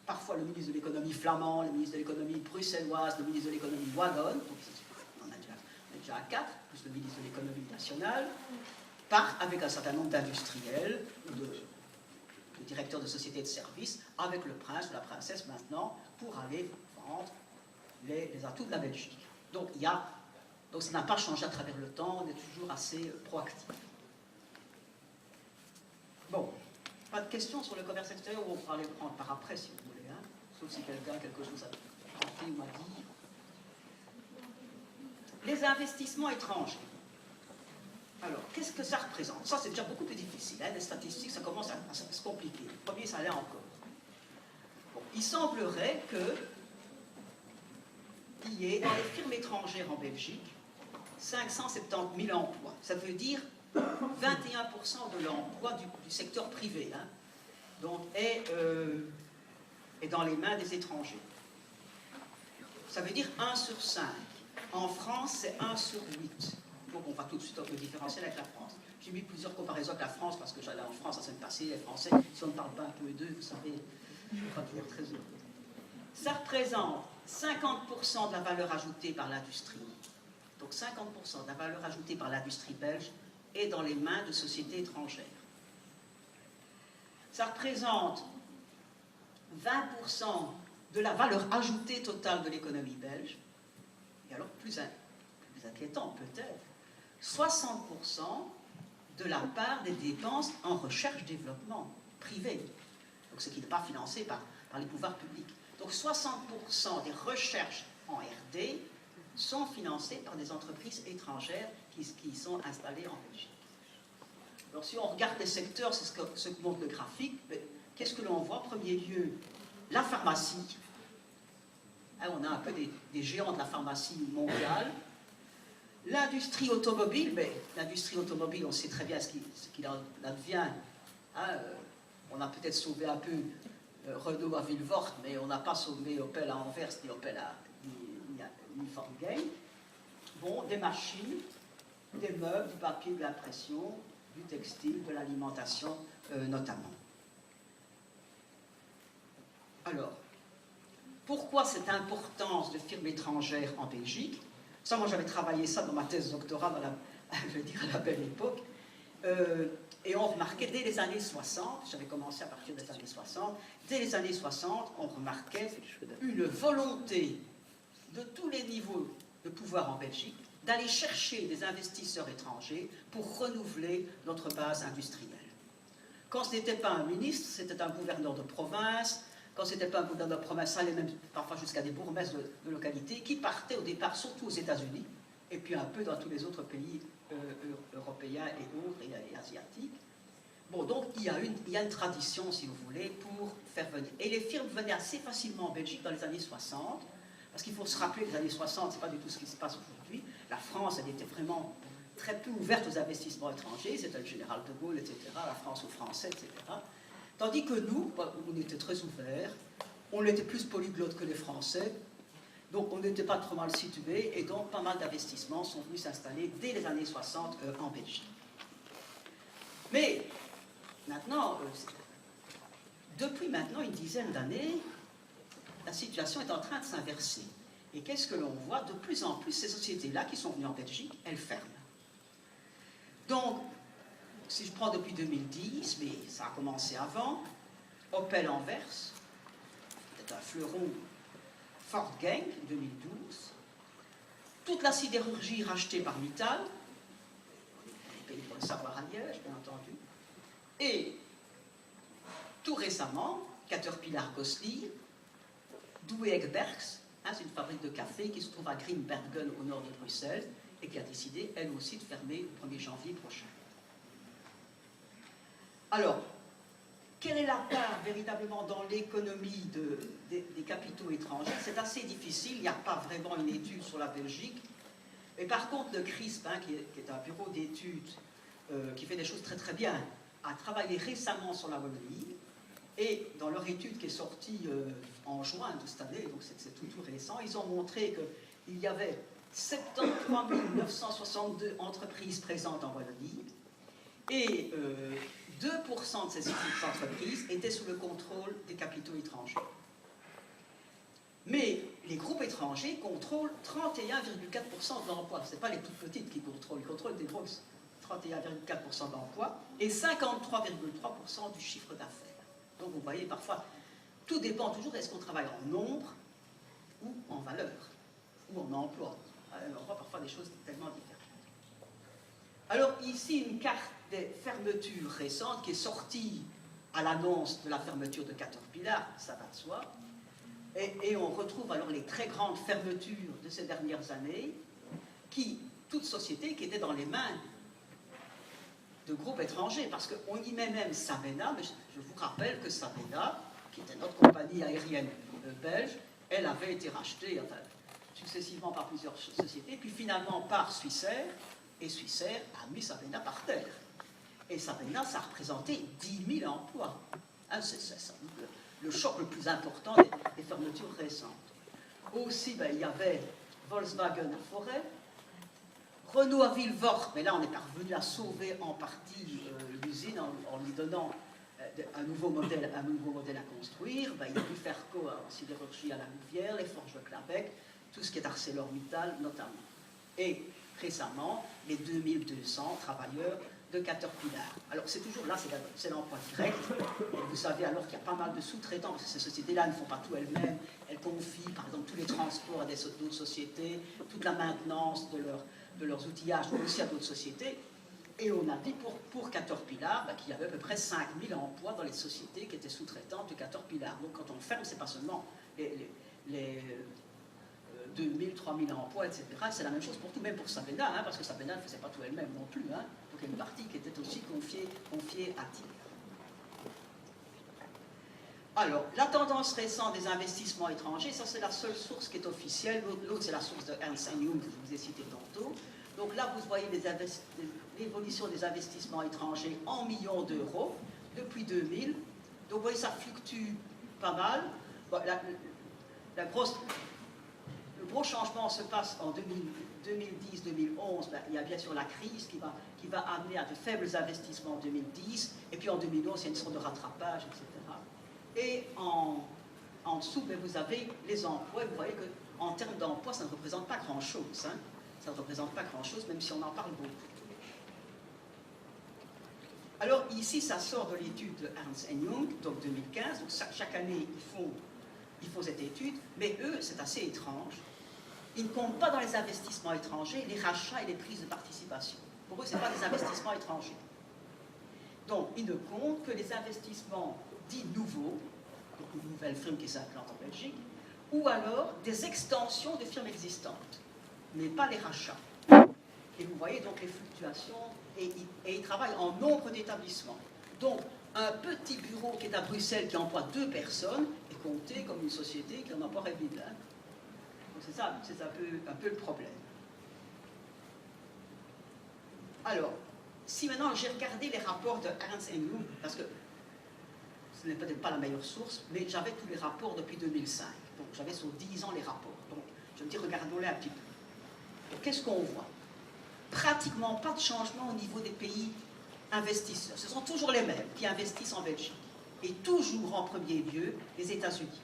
parfois le ministre de l'économie flamand, le ministre de l'économie bruxelloise, le ministre de l'économie wallonne, donc on est déjà à 4, plus le ministre de l'économie nationale, part avec un certain nombre d'industriels, de directeurs de sociétés de services, avec le prince ou la princesse maintenant, pour aller vendre les atouts de la Belgique. Donc ça n'a pas changé à travers le temps, on est toujours assez proactif. Bon, pas de questions sur le commerce extérieur, on pourra les prendre par après si vous voulez, hein, sauf si quelqu'un a quelque chose à rappeler ou à dire. Les investissements étrangers. Alors, qu'est-ce que ça représente? Ça, c'est déjà beaucoup plus difficile. Hein, les statistiques, ça commence à se compliquer. Le premier, ça allait encore. Bon, il semblerait qu'il y ait dans les firmes étrangères en Belgique 570 000 emplois. Ça veut dire 21% de l'emploi du secteur privé, hein, donc est dans les mains des étrangers. Ça veut dire 1 sur 5. En France, c'est 1 sur 8. Donc on va tout de suite le différentiel avec la France. J'ai mis plusieurs comparaisons avec la France parce que j'allais en France la semaine passée, les Français, si on ne parle pas un peu d'eux, vous savez, je crois qu'ils sont très heureux. Ça représente 50% de la valeur ajoutée par l'industrie. Donc 50% de la valeur ajoutée par l'industrie belge est dans les mains de sociétés étrangères. Ça représente 20% de la valeur ajoutée totale de l'économie belge. Et alors, plus inquiétant peut-être, 60% de la part des dépenses en recherche-développement privé, donc ce qui n'est pas financé par les pouvoirs publics. Donc 60% des recherches en RD sont financées par des entreprises étrangères qui sont installées en Belgique. Alors si on regarde les secteurs, c'est ce que montre le graphique, qu'est-ce que l'on voit? En premier lieu, la pharmacie. Hein, on a un peu des géants de la pharmacie mondiale. L'industrie automobile, mais l'industrie automobile, on sait très bien ce qu'il en advient. Hein, on a peut-être sauvé un peu Renault à Villevorde, mais on n'a pas sauvé Opel à Anvers, ni Opel ni Volkswagen. Bon, des machines, des meubles, du papier, de l'impression, du textile, de l'alimentation notamment. Alors, pourquoi cette importance de firmes étrangères en Belgique? Ça, moi, j'avais travaillé ça dans ma thèse doctorale, je vais dire à la belle époque. Et on remarquait, dès les années 60, j'avais commencé à partir des années 60, dès les années 60, on remarquait une volonté de tous les niveaux de pouvoir en Belgique d'aller chercher des investisseurs étrangers pour renouveler notre base industrielle. Quand ce n'était pas un ministre, c'était un gouverneur de province. Quand ce n'était pas un gouverneur de province, ça allait même parfois jusqu'à des bourgmestres de localités qui partaient au départ surtout aux États-Unis et puis un peu dans tous les autres pays européens et autres et asiatiques. Bon, donc il y a une tradition, si vous voulez, pour faire venir. Et les firmes venaient assez facilement en Belgique dans les années 60, parce qu'il faut se rappeler que les années 60, ce n'est pas du tout ce qui se passe aujourd'hui. La France, elle était vraiment très peu ouverte aux investissements étrangers, c'était le général de Gaulle, etc., la France aux Français, etc. Tandis que nous, on était très ouverts, on était plus polyglottes que les Français, donc on n'était pas trop mal situés, et donc pas mal d'investissements sont venus s'installer dès les années 60 en Belgique. Mais Maintenant, depuis maintenant une dizaine d'années, la situation est en train de s'inverser. Et qu'est-ce que l'on voit? De plus en plus, ces sociétés-là qui sont venues en Belgique, elles ferment. Donc, si je prends depuis 2010, mais ça a commencé avant, Opel Anvers, c'est un fleuron, Ford Genk, 2012, toute la sidérurgie rachetée par Mittal, on paye pour le savoir à Liège, bien entendu, et tout récemment, Caterpillar Gosselies, Douwe Egbergs, c'est une fabrique de café qui se trouve à Grimbergen au nord de Bruxelles et qui a décidé, elle aussi, de fermer le 1er janvier prochain. Alors, quelle est la part véritablement dans l'économie des capitaux étrangers? C'est assez difficile, il n'y a pas vraiment une étude sur la Belgique. Mais par contre, le CRISP, qui est un bureau d'études qui fait des choses très très bien, a travaillé récemment sur la Wallonie. Et dans leur étude qui est sortie en juin de cette année, donc c'est tout récent, ils ont montré qu'il y avait 73 962 entreprises présentes en Wallonie et 2% de ces entreprises étaient sous le contrôle des capitaux étrangers. Mais les groupes étrangers contrôlent 31,4% de l'emploi. Ce n'est pas les toutes petites qui contrôlent, ils contrôlent des grosses. 31,4% d'emploi et 53,3% du chiffre d'affaires. Donc vous voyez, parfois, tout dépend toujours, est-ce qu'on travaille en nombre ou en valeur, ou en emploi. On voit parfois des choses tellement différentes. Alors ici, une carte des fermetures récentes qui est sortie à l'annonce de la fermeture de Caterpillar, ça va de soi. Et on retrouve alors les très grandes fermetures de ces dernières années, toutes sociétés qui étaient dans les mains de groupes étrangers, parce qu'on y met même Sabena, mais je vous rappelle que Sabena, qui était notre compagnie aérienne belge, elle avait été rachetée successivement par plusieurs sociétés, puis finalement par Swissair, et Swissair a mis Sabena par terre. Et Sabena, ça représentait 10 000 emplois. C'est le choc le plus important des fermetures récentes. Aussi, il y avait Volkswagen à Forêt, Renault à Villevort, mais là on est parvenu à sauver en partie l'usine en lui donnant un nouveau modèle à construire. Il y a du Ferco en sidérurgie à la Louvière, les forges de Clabec, tout ce qui est ArcelorMittal notamment. Et récemment, les 2200 travailleurs de Caterpillar. Alors c'est toujours là, c'est l'emploi direct. Et vous savez alors qu'il y a pas mal de sous-traitants, parce que ces sociétés-là ne font pas tout elles-mêmes. Elles confient par exemple tous les transports à d'autres sociétés, toute la maintenance de leurs outillages aussi à d'autres sociétés. Et on a dit pour Caterpillar qu'il y avait à peu près 5000 emplois dans les sociétés qui étaient sous-traitantes de Caterpillar. Donc quand on ferme, c'est pas seulement les 2000, 3000 emplois, etc. C'est la même chose pour tout, même pour Sabena, parce que Sabena ne faisait pas tout elle-même non plus. Donc il y a une partie qui était aussi confiée à tiers. Alors, la tendance récente des investissements étrangers, ça c'est la seule source qui est officielle. L'autre c'est la source de Ernst & Young que je vous ai cité tantôt. Donc là, vous voyez l'évolution des investissements étrangers en millions d'euros depuis 2000. Donc vous voyez, ça fluctue pas mal. Bon, le gros changement se passe en 2010-2011. Il y a bien sûr la crise qui va amener à de faibles investissements en 2010. Et puis en 2011, il y a une sorte de rattrapage, etc. Et en dessous, vous avez les emplois. Vous voyez qu'en termes d'emploi, ça ne représente pas grand-chose. Ça ne représente pas grand-chose, même si on en parle beaucoup. Alors ici, ça sort de l'étude de Ernst & Young, donc 2015. Donc chaque année, ils font cette étude. Mais eux, c'est assez étrange. Ils ne comptent pas dans les investissements étrangers les rachats et les prises de participation. Pour eux, ce n'est pas des investissements étrangers. Donc, ils ne comptent que les investissements dits nouveaux, donc une nouvelle firme qui s'implante en Belgique, ou alors des extensions de firmes existantes, mais pas les rachats. Et vous voyez donc les fluctuations, et ils travaillent en nombre d'établissements. Donc, un petit bureau qui est à Bruxelles, qui emploie 2 personnes, est compté comme une société qui en emploie 1000. Donc c'est ça, c'est un peu le problème. Alors, si maintenant j'ai regardé les rapports de Ernst & Young, parce que ce n'est peut-être pas la meilleure source, mais j'avais tous les rapports depuis 2005. Donc j'avais sur 10 ans les rapports. Donc je me dis, regardons-les un petit peu. Qu'est-ce qu'on voit? Pratiquement pas de changement au niveau des pays investisseurs. Ce sont toujours les mêmes qui investissent en Belgique. Et toujours en premier lieu, les États-Unis.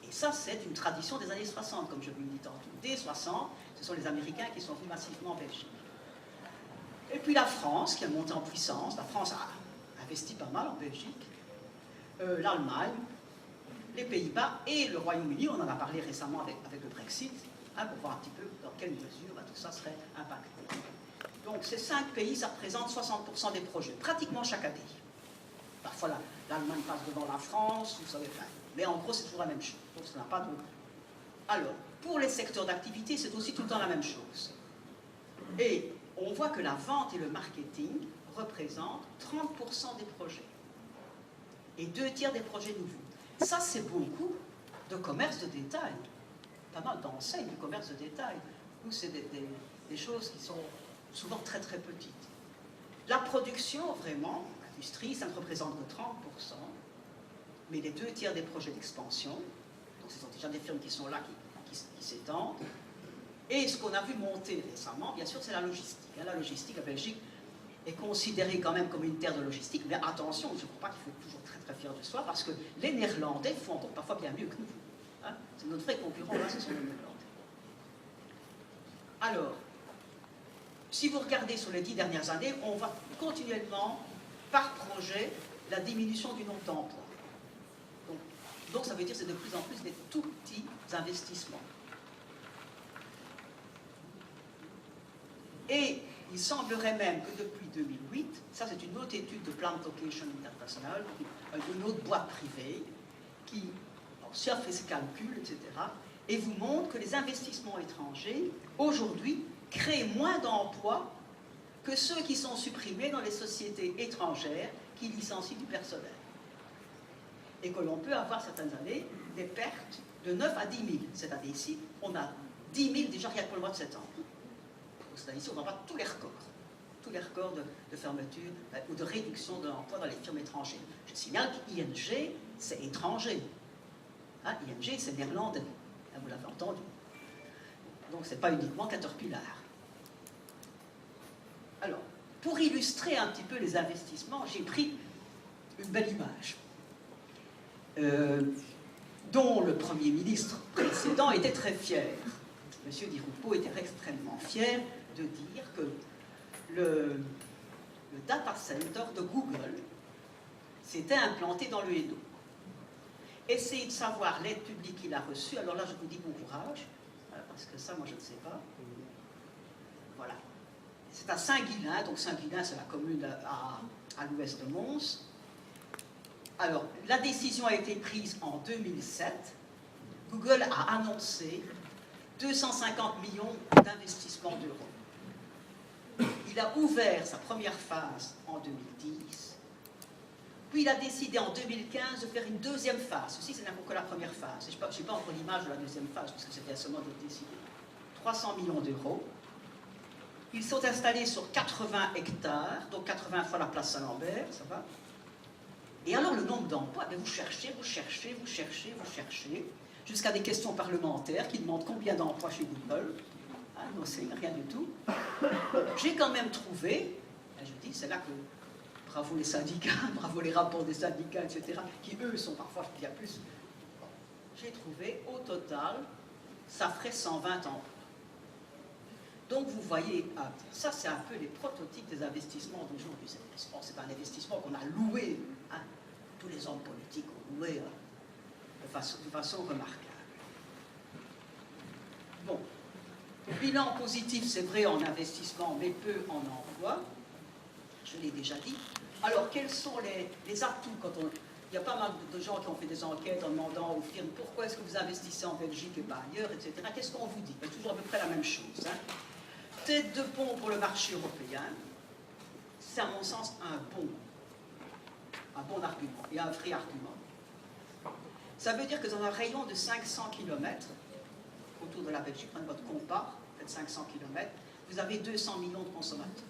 Et ça, c'est une tradition des années 60, comme je vous le dis tantôt. Dès 60, ce sont les Américains qui sont venus massivement en Belgique. Et puis la France, qui a monté en puissance. La France a investi pas mal en Belgique. L'Allemagne, les Pays-Bas et le Royaume-Uni, on en a parlé récemment avec le Brexit, hein, pour voir un petit peu dans quelle mesure tout ça serait impacté. Donc ces 5 pays, ça représente 60% des projets, pratiquement chaque année. Parfois l'Allemagne passe devant la France, vous savez pas. Mais en gros, c'est toujours la même chose. Donc ça n'a pas de... Alors, pour les secteurs d'activité, c'est aussi tout le temps la même chose. Et on voit que la vente et le marketing représentent 30% des projets. Et 2/3 des projets nouveaux. Ça, c'est beaucoup de commerce de détail. Pas mal d'enseignes du commerce de détail, où c'est des choses qui sont souvent très très petites. La production, vraiment, l'industrie, ça ne représente que 30%, mais les 2/3 des projets d'expansion, donc ce sont déjà des firmes qui sont là, qui s'étendent. Et ce qu'on a vu monter récemment, bien sûr, c'est la logistique. La logistique, la Belgique est considérée quand même comme une terre de logistique, mais attention, je ne crois pas qu'il faut toujours très très fier de soi, parce que les Néerlandais font encore parfois bien mieux que nous. Hein, c'est notre vrai concurrent, là, ce sont les Néerlandais. Alors, si vous regardez sur les 10 dernières années, on voit continuellement, par projet, la diminution du nombre d'emplois. Donc ça veut dire que c'est de plus en plus des tout petits investissements. Et il semblerait même que depuis 2008, ça c'est une autre étude de Plant Location International, une autre boîte privée, qui a fait ses calculs, etc., et vous montre que les investissements étrangers, aujourd'hui, créent moins d'emplois que ceux qui sont supprimés dans les sociétés étrangères qui licencient du personnel. Et que l'on peut avoir certaines années des pertes de 9 à 10 000. Cette année-ci, on a 10 000 déjà rien que pour le mois de septembre. Cette année-ci, on va voir tous les records de fermeture ou de réduction de l'emploi dans les firmes étrangères. Je signale qu'ING, c'est étranger. Hein, ING, c'est néerlandais. Hein, vous l'avez entendu. Donc, ce n'est pas uniquement Caterpillar. Alors, pour illustrer un petit peu les investissements, j'ai pris une belle image. Dont le Premier ministre précédent était très fier. M. Di Rupo était extrêmement fier de dire que le data center de Google s'était implanté dans le Hainaut. Essayez de savoir l'aide publique qu'il a reçue. Alors là, je vous dis bon courage, parce que ça, moi, je ne sais pas. Voilà. C'est à Saint-Guilain, donc Saint-Guilain, c'est la commune à l'ouest de Mons. Alors, la décision a été prise en 2007. Google a annoncé 250 millions d'investissements d'euros. Il a ouvert sa première phase en 2010. Puis il a décidé en 2015 de faire une deuxième phase. Ceci, c'est n'importe que la première phase. Je n'ai pas encore l'image de la deuxième phase, parce que c'était seulement décidé. 300 millions d'euros. Ils sont installés sur 80 hectares, donc 80 fois la place Saint-Lambert, ça va. Et alors le nombre d'emplois, vous cherchez, jusqu'à des questions parlementaires qui demandent combien d'emplois chez Google. Ah, non, c'est rien du tout. J'ai quand même trouvé, je dis, c'est là que bravo les syndicats, bravo les rapports des syndicats, etc., qui eux sont parfois bien plus. J'ai trouvé, au total, ça ferait 120 emplois. Donc vous voyez, ça c'est un peu les prototypes des investissements d'aujourd'hui. C'est pas un investissement qu'on a loué, hein. Tous les hommes politiques ont loué de façon remarquable. Bon, bilan positif, c'est vrai en investissement, mais peu en emploi. Je l'ai déjà dit. Alors, quels sont les atouts quand on... Il y a pas mal de gens qui ont fait des enquêtes en demandant aux firmes pourquoi est-ce que vous investissez en Belgique et pas ailleurs, etc. Qu'est-ce qu'on vous dit? C'est toujours à peu près la même chose. Hein. Tête de pont pour le marché européen, c'est à mon sens un bon argument et un vrai argument. Ça veut dire que dans un rayon de 500 km autour de la Belgique, prenez votre compas, faites 500 km, vous avez 200 millions de consommateurs.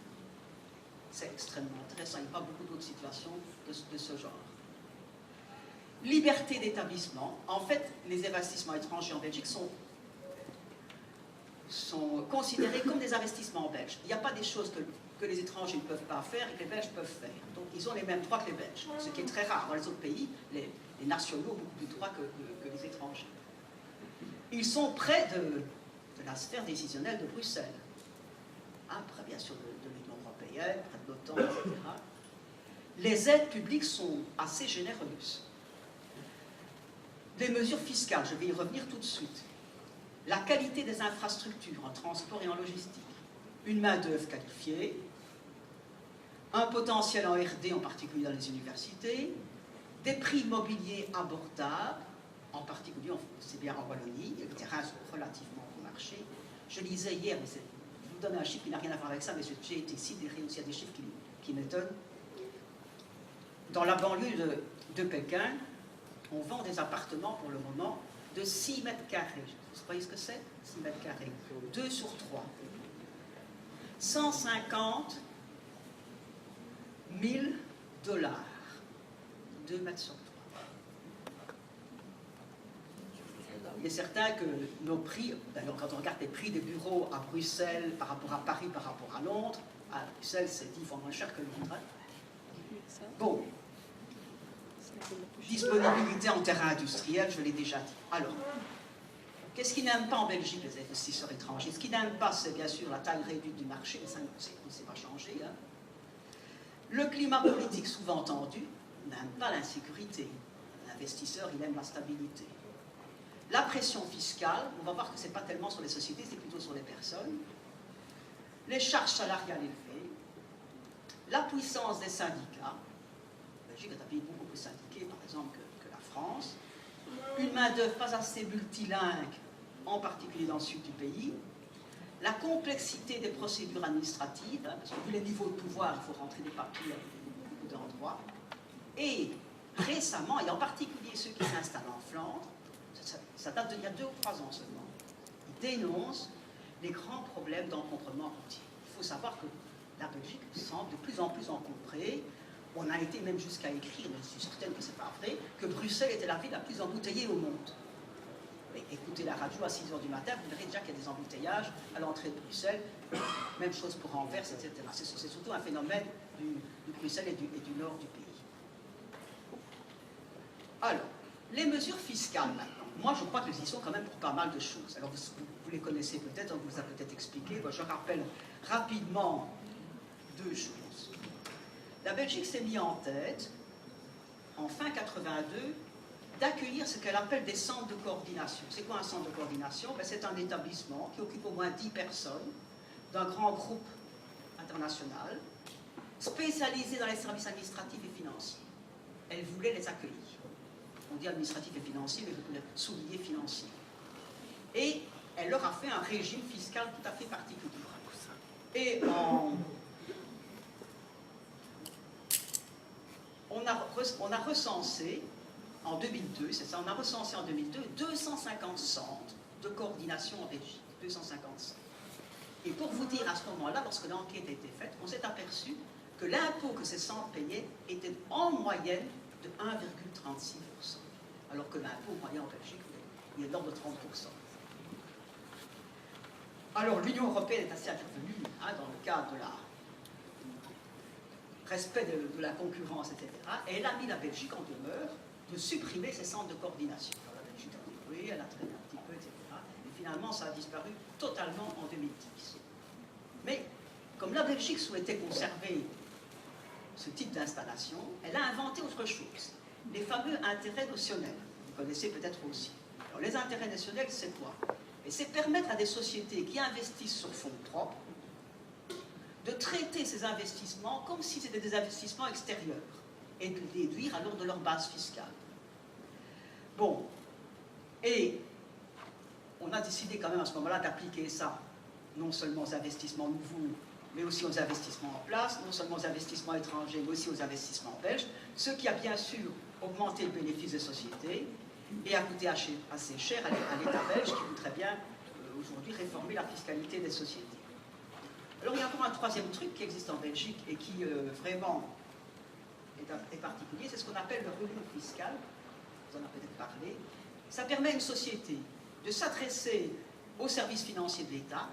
C'est extrêmement intéressant, il n'y a pas beaucoup d'autres situations de ce genre. Liberté d'établissement. En fait, les investissements étrangers en Belgique sont considérés comme des investissements belges. Il n'y a pas des choses que que les étrangers ne peuvent pas faire et que les Belges peuvent faire. Donc ils ont les mêmes droits que les Belges, ce qui est très rare. Dans les autres pays, les nationaux ont beaucoup plus de droits que les étrangers. Ils sont près de la sphère décisionnelle de Bruxelles, hein, près bien sûr de l'Union européenne, près de l'OTAN, etc. Les aides publiques sont assez généreuses. Les mesures fiscales, je vais y revenir tout de suite. La qualité des infrastructures en transport et en logistique. Une main-d'œuvre qualifiée, un potentiel en R&D, en particulier dans les universités, des prix immobiliers abordables, en particulier, c'est bien en Wallonie, les terrains sont relativement bon marché. Je lisais hier, mais je vous donne un chiffre qui n'a rien à voir avec ça, mais j'ai été sidéré aussi, il y a des chiffres qui m'étonnent. Dans la banlieue de Pékin, on vend des appartements pour le moment de 6 mètres carrés. Vous voyez ce que c'est? 6 mètres carrés. 2 sur 3. 150 000 $. 2 mètres sur 3. Il est certain que nos prix, d'ailleurs quand on regarde les prix des bureaux à Bruxelles par rapport à Paris, par rapport à Londres, à Bruxelles c'est 10 fois moins cher que Londres. Bon, disponibilité en terrain industriel, je l'ai déjà dit. Alors, qu'est-ce qu'ils n'aiment pas en Belgique, les investisseurs étrangers? Ce qu'ils n'aiment pas, c'est bien sûr la taille réduite du marché, mais ça ne s'est pas changé. Hein. Le climat politique sous-entendu n'aime pas l'insécurité. L'investisseur, il aime la stabilité. La pression fiscale, on va voir que ce n'est pas tellement sur les sociétés, c'est plutôt sur les personnes. Les charges salariales élevées. La puissance des syndicats. La Belgique est un pays beaucoup plus syndiqué, par exemple, que la France. Une main-d'œuvre pas assez multilingue, en particulier dans le sud du pays. La complexité des procédures administratives, hein, parce que vu les niveaux de pouvoir, il faut rentrer des papiers à beaucoup d'endroits. Et récemment, et en particulier ceux qui s'installent en Flandre, ça date d'il y a 2 ou 3 ans seulement, ils dénoncent les grands problèmes d'encombrement routier. Il faut savoir que la Belgique semble de plus en plus encombrée. On a été même jusqu'à écrire, mais je suis certaine que ce n'est pas vrai, que Bruxelles était la ville la plus embouteillée au monde. Mais écoutez la radio à 6 h du matin, vous verrez déjà qu'il y a des embouteillages à l'entrée de Bruxelles. Même chose pour Anvers, etc. C'est surtout un phénomène du Bruxelles et du nord du pays. Alors, les mesures fiscales maintenant. Moi, je crois qu'elles y sont quand même pour pas mal de choses. Alors, vous les connaissez peut-être, on vous a peut-être expliqué. Moi, je rappelle rapidement 2 choses. La Belgique s'est mise en tête, en fin 82, d'accueillir ce qu'elle appelle des centres de coordination. C'est quoi un centre de coordination? Ben, c'est un établissement qui occupe au moins 10 personnes d'un grand groupe international, spécialisé dans les services administratifs et financiers. Elle voulait les accueillir. On dit administratif et financier, mais je voulais souligner financier. Et elle leur a fait un régime fiscal tout à fait particulier. Et on a recensé en 2002, c'est ça, on a recensé en 2002 250 centres de coordination en Belgique. 250 centres. Et pour vous dire, à ce moment-là, lorsque l'enquête a été faite, on s'est aperçu que l'impôt que ces centres payaient était en moyenne de 1,36%. Alors que l'impôt moyen en Belgique, il est de l'ordre de 30%. Alors l'Union européenne est assez intervenue hein, dans le cadre de la respect de la concurrence, etc. Et elle a mis la Belgique en demeure de supprimer ces centres de coordination. Alors, la Belgique a dit oui, elle a traîné un petit peu, etc. Et finalement, ça a disparu totalement en 2010. Mais comme la Belgique souhaitait conserver ce type d'installation, elle a inventé autre chose. Les fameux intérêts notionnels. Vous connaissez peut-être aussi. Alors, les intérêts notionnels, c'est quoi? Et c'est permettre à des sociétés qui investissent sur fonds propres de traiter ces investissements comme si c'était des investissements extérieurs et de les déduire alors de leur base fiscale. Bon, et on a décidé quand même à ce moment-là d'appliquer ça non seulement aux investissements nouveaux, mais aussi aux investissements en place, non seulement aux investissements étrangers, mais aussi aux investissements belges, ce qui a bien sûr augmenté le bénéfice des sociétés et a coûté assez cher à l'État belge qui voudrait bien aujourd'hui réformer la fiscalité des sociétés. Alors il y a encore un troisième truc qui existe en Belgique et qui vraiment est particulier, c'est ce qu'on appelle le revenu fiscal, vous en avez peut-être parlé. Ça permet à une société de s'adresser aux services financiers de l'État,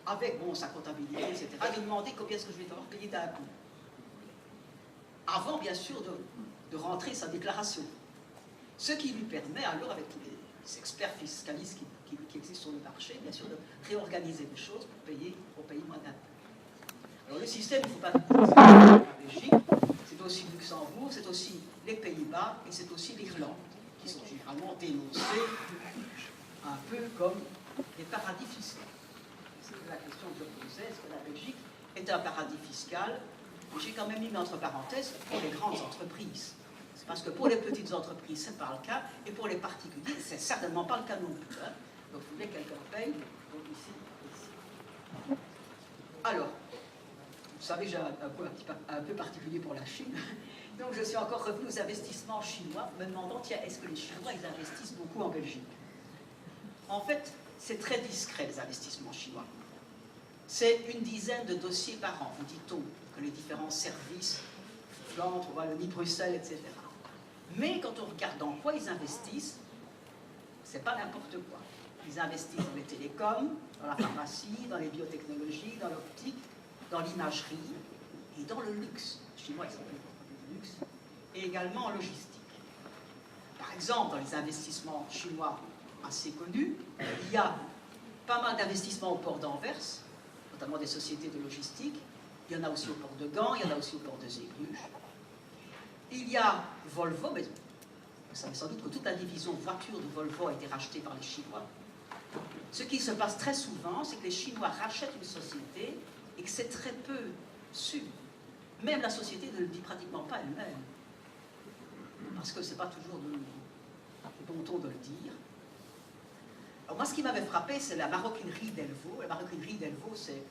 avec sa comptabilité, etc., de demander combien est-ce que je vais devoir payer d'impôts. Avant, bien sûr, de rentrer sa déclaration. Ce qui lui permet, alors, avec tous les experts fiscalistes qui existent sur le marché, bien sûr, de réorganiser les choses pour payer moins d'impôts. Alors, le système, il ne faut pas la Belgique, c'est aussi le Luxembourg, c'est aussi les Pays-Bas et c'est aussi l'Irlande, qui sont généralement dénoncés un peu comme des paradis fiscaux. C'est la question que je posais, est-ce que la Belgique est un paradis fiscal? J'ai quand même mis entre parenthèses pour les grandes entreprises. Parce que pour les petites entreprises, ce n'est pas le cas, et pour les particuliers, ce n'est certainement pas le cas non plus. Hein. Donc, vous voulez que quelqu'un paye, donc ici. Alors, vous savez, j'ai un peu particulier pour la Chine. Donc, je suis encore revenu aux investissements chinois, me demandant, tiens, est-ce que les Chinois, ils investissent beaucoup en Belgique? En fait, c'est très discret, les investissements chinois. C'est une dizaine de dossiers par an, vous dit-on, que les différents services, Flandre, Wallonie-Bruxelles, etc. Mais quand on regarde dans quoi ils investissent, c'est pas n'importe quoi. Ils investissent dans les télécoms, dans la pharmacie, dans les biotechnologies, dans l'optique, dans l'imagerie et dans le luxe. Les Chinois, ils sont plus dans le luxe. Et également en logistique. Par exemple, dans les investissements chinois assez connus, il y a pas mal d'investissements au port d'Anvers, notamment des sociétés de logistique. Il y en a aussi au port de Gand, il y en a aussi au port de Zeebrugge. Il y a Volvo, mais vous savez sans doute que toute la division voiture de Volvo a été rachetée par les Chinois. Ce qui se passe très souvent, c'est que les Chinois rachètent une société et que c'est très peu su. Même la société ne le dit pratiquement pas elle-même. Parce que ce n'est pas toujours de bon ton de le dire. Alors moi, ce qui m'avait frappé, c'est la maroquinerie Delvaux. La maroquinerie Delvaux, c'est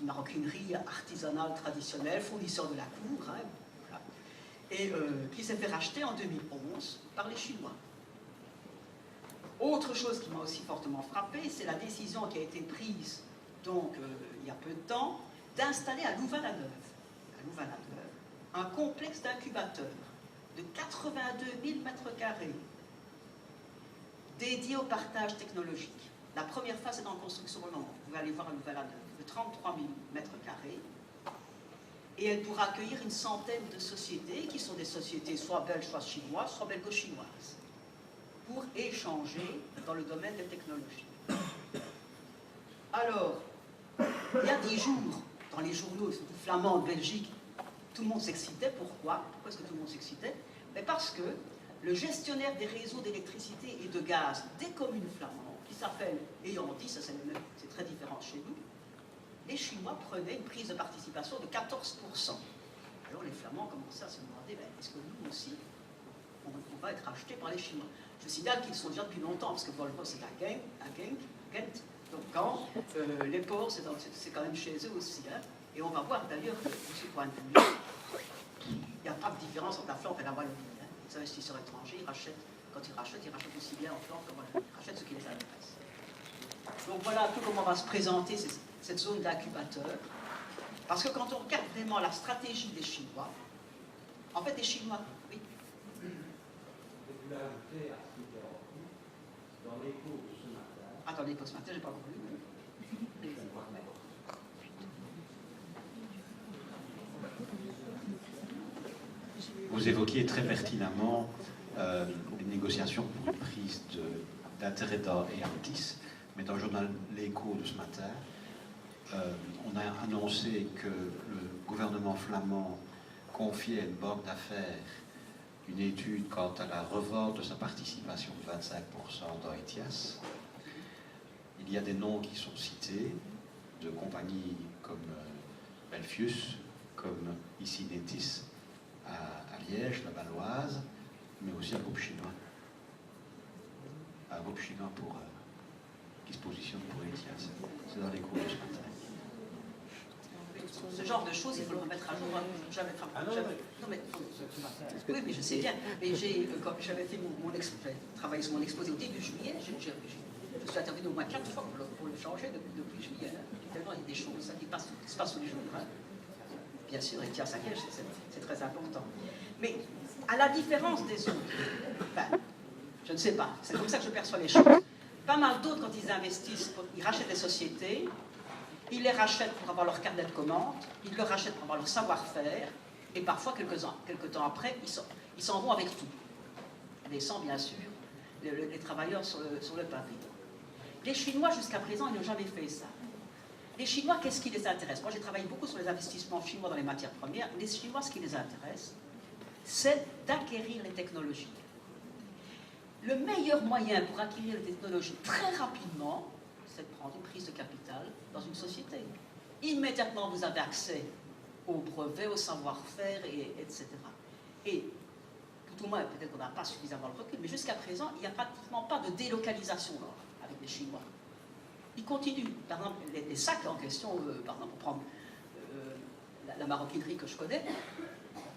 une maroquinerie artisanale traditionnelle, fournisseur de la cour, hein, voilà, et qui s'est fait racheter en 2011 par les Chinois. Autre chose qui m'a aussi fortement frappé, c'est la décision qui a été prise, donc, il y a peu de temps, d'installer à Louvain-la-Neuve, un complexe d'incubateurs de 82 000 m² dédié au partage technologique. La première phase est en construction au moment. Vous pouvez aller voir à Louvain-la-Neuve, de 33 000 m². Et elle pourra accueillir une centaine de sociétés, qui sont des sociétés soit belges, soit chinoises, soit belgo-chinoises, pour échanger dans le domaine des technologies. Alors, il y a 10 jours, dans les journaux flamands de Belgique, tout le monde s'excitait. Pourquoi? Pourquoi est-ce que tout le monde s'excitait? Mais parce que le gestionnaire des réseaux d'électricité et de gaz des communes flamandes, qui s'appelle Eyanti, ça c'est très différent chez nous, les Chinois prenaient une prise de participation de 14%. Alors les Flamands commençaient à se demander, est-ce que nous aussi, on va être achetés par les Chinois? Je signale qu'ils sont déjà depuis longtemps, parce que Volvo c'est à Gent, donc quand les ports, c'est quand même chez eux aussi. Hein. Et on va voir d'ailleurs que, de ce point de vue, il n'y a pas de différence entre la Flandre et la Wallonie. Hein. Les investisseurs étrangers, quand ils rachètent aussi bien en Flandre qu'en Wallonie. Ils rachètent ce qui les intéresse. Donc voilà un peu comment va se présenter cette zone d'incubateur. Parce que quand on regarde vraiment la stratégie des Chinois, en fait, les Chinois, oui. Dans l'écho de ce matin. Attends, l'écho ce matin, je n'ai pas compris. Vous évoquiez très pertinemment les négociations pour une prise d'intérêt d'Eyantis, mais dans le journal L'Écho de ce matin, on a annoncé que le gouvernement flamand confiait à une banque d'affaires une étude quant à la revente de sa participation de 25% dans ETIAS. Il y a des noms qui sont cités, de compagnies comme Belfius, comme ici Netis à Liège, la Baloise, mais aussi un groupe chinois. Un groupe chinois qui se positionne pour ETIAS. C'est dans les cours de ce matin. Ce genre de choses, il faut le remettre à jour. J'avais oui, mais je sais bien. Mais quand j'avais fait travaillé sur mon exposé au début juillet, je suis intervenu au moins 4 fois pour le changer depuis juillet. Tellement il y a des choses qui se passent tous les jours. Hein. Bien sûr, ETIAS à Liège, c'est très important. Mais à la différence des autres, je ne sais pas, c'est comme ça que je perçois les choses. Pas mal d'autres, quand ils investissent, ils rachètent des sociétés, Ils les rachètent pour avoir leur carnet de commandes, ils le rachètent pour avoir leur savoir-faire, et parfois, quelques temps après, ils s'en vont avec tout. Laissant, bien sûr, les travailleurs sur le pavé. Les Chinois, jusqu'à présent, ils n'ont jamais fait ça. Les Chinois, qu'est-ce qui les intéresse? Moi, j'ai travaillé beaucoup sur les investissements chinois dans les matières premières. Les Chinois, ce qui les intéresse, c'est d'acquérir les technologies. Le meilleur moyen pour acquérir les technologies très rapidement, c'est de prendre une prise de capital dans une société. Immédiatement, vous avez accès aux brevets, au savoir-faire, etc. Et, tout au moins, peut-être qu'on n'a pas suffisamment le recul, mais jusqu'à présent, il n'y a pratiquement pas de délocalisation avec les Chinois. Ils continuent. Par exemple, les sacs en question, par exemple, pour prendre la maroquinerie que je connais,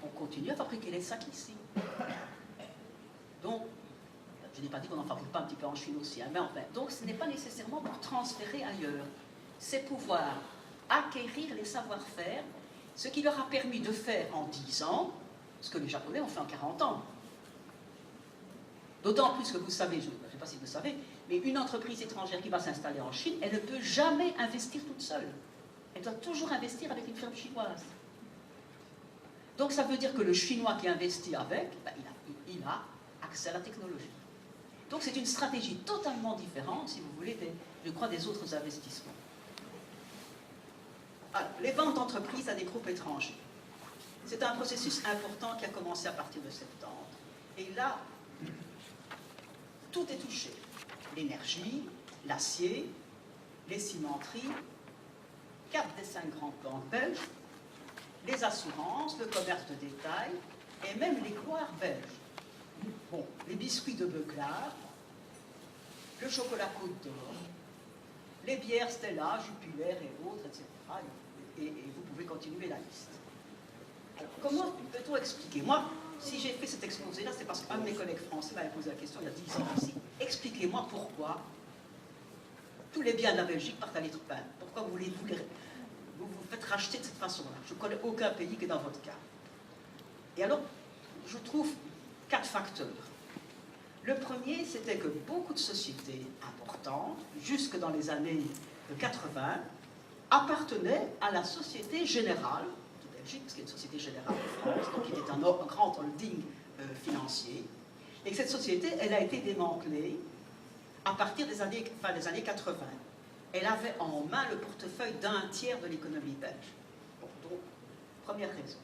on continue à fabriquer les sacs ici. Donc, je n'ai pas dit qu'on n'en fabrique pas un petit peu en Chine aussi, hein, mais enfin, donc ce n'est pas nécessairement pour transférer ailleurs. C'est pouvoir acquérir les savoir-faire, ce qui leur a permis de faire en 10 ans ce que les Japonais ont fait en 40 ans. D'autant plus que vous savez, je ne sais pas si vous savez, mais une entreprise étrangère qui va s'installer en Chine, elle ne peut jamais investir toute seule. Elle doit toujours investir avec une firme chinoise. Donc ça veut dire que le Chinois qui investit avec, ben, il a accès à la technologie. Donc c'est une stratégie totalement différente, si vous voulez, je crois, des autres investissements. Alors, les ventes d'entreprises à des groupes étrangers. C'est un processus important qui a commencé à partir de septembre. Et là, tout est touché. L'énergie, l'acier, les cimenteries, 4 des 5 grandes banques belges, les assurances, le commerce de détail et même les gloires belges. Bon, les biscuits de Beuclard, le chocolat Côte d'Or, les bières Stella, Jupiler et autres, etc. Et vous pouvez continuer la liste. Alors, comment peut-on expliquer? Moi, si j'ai fait cet exposé-là, c'est parce qu'un de mes collègues français m'avait posé la question il y a 10 ans aussi. Expliquez-moi pourquoi tous les biens de la Belgique partent à l'Étrepain. Pourquoi vous vous faites racheter de cette façon-là? Je ne connais aucun pays qui est dans votre cas. Et alors, je trouve 4 facteurs. Le premier, c'était que beaucoup de sociétés importantes, jusque dans les années 80, appartenaient à la Société Générale de Belgique, parce qu'il y a une Société Générale de France, donc il est un grand holding financier, et que cette société, elle a été démantelée à partir des années 80. Elle avait en main le portefeuille d'un tiers de l'économie belge. Bon, donc, première raison.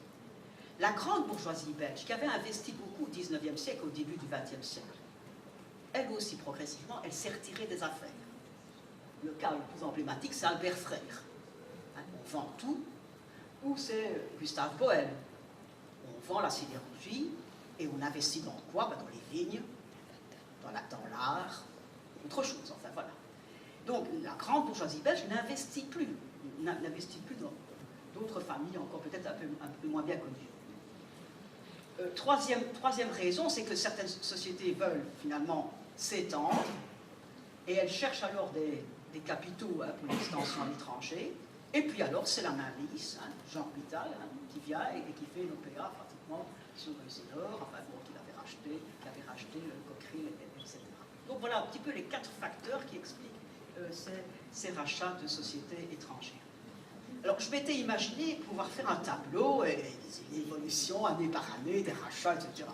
La grande bourgeoisie belge, qui avait investi beaucoup au XIXe siècle, au début du XXe siècle, elle aussi, progressivement, elle s'est retirée des affaires. Le cas le plus emblématique, c'est Albert Frère. Hein, on vend tout, ou c'est Gustave Boel. On vend la sidérurgie, et on investit dans quoi? Ben, dans les vignes, dans l'art, autre chose, enfin voilà. Donc la grande bourgeoisie belge n'investit plus dans d'autres familles encore peut-être un peu moins bien connues. Troisième raison, c'est que certaines sociétés veulent finalement s'étendre et elles cherchent alors des capitaux pour l'extension à l'étranger. Et puis alors c'est la mainmise, hein, Jean Vital, hein, qui vient et qui fait une OPA pratiquement sur Essilor, enfin bon, qui avait racheté le Cockerill, etc. Donc voilà un petit peu les 4 facteurs qui expliquent ces rachats de sociétés étrangères. Alors je m'étais imaginé pouvoir faire un tableau et des évolutions année par année, des rachats, etc.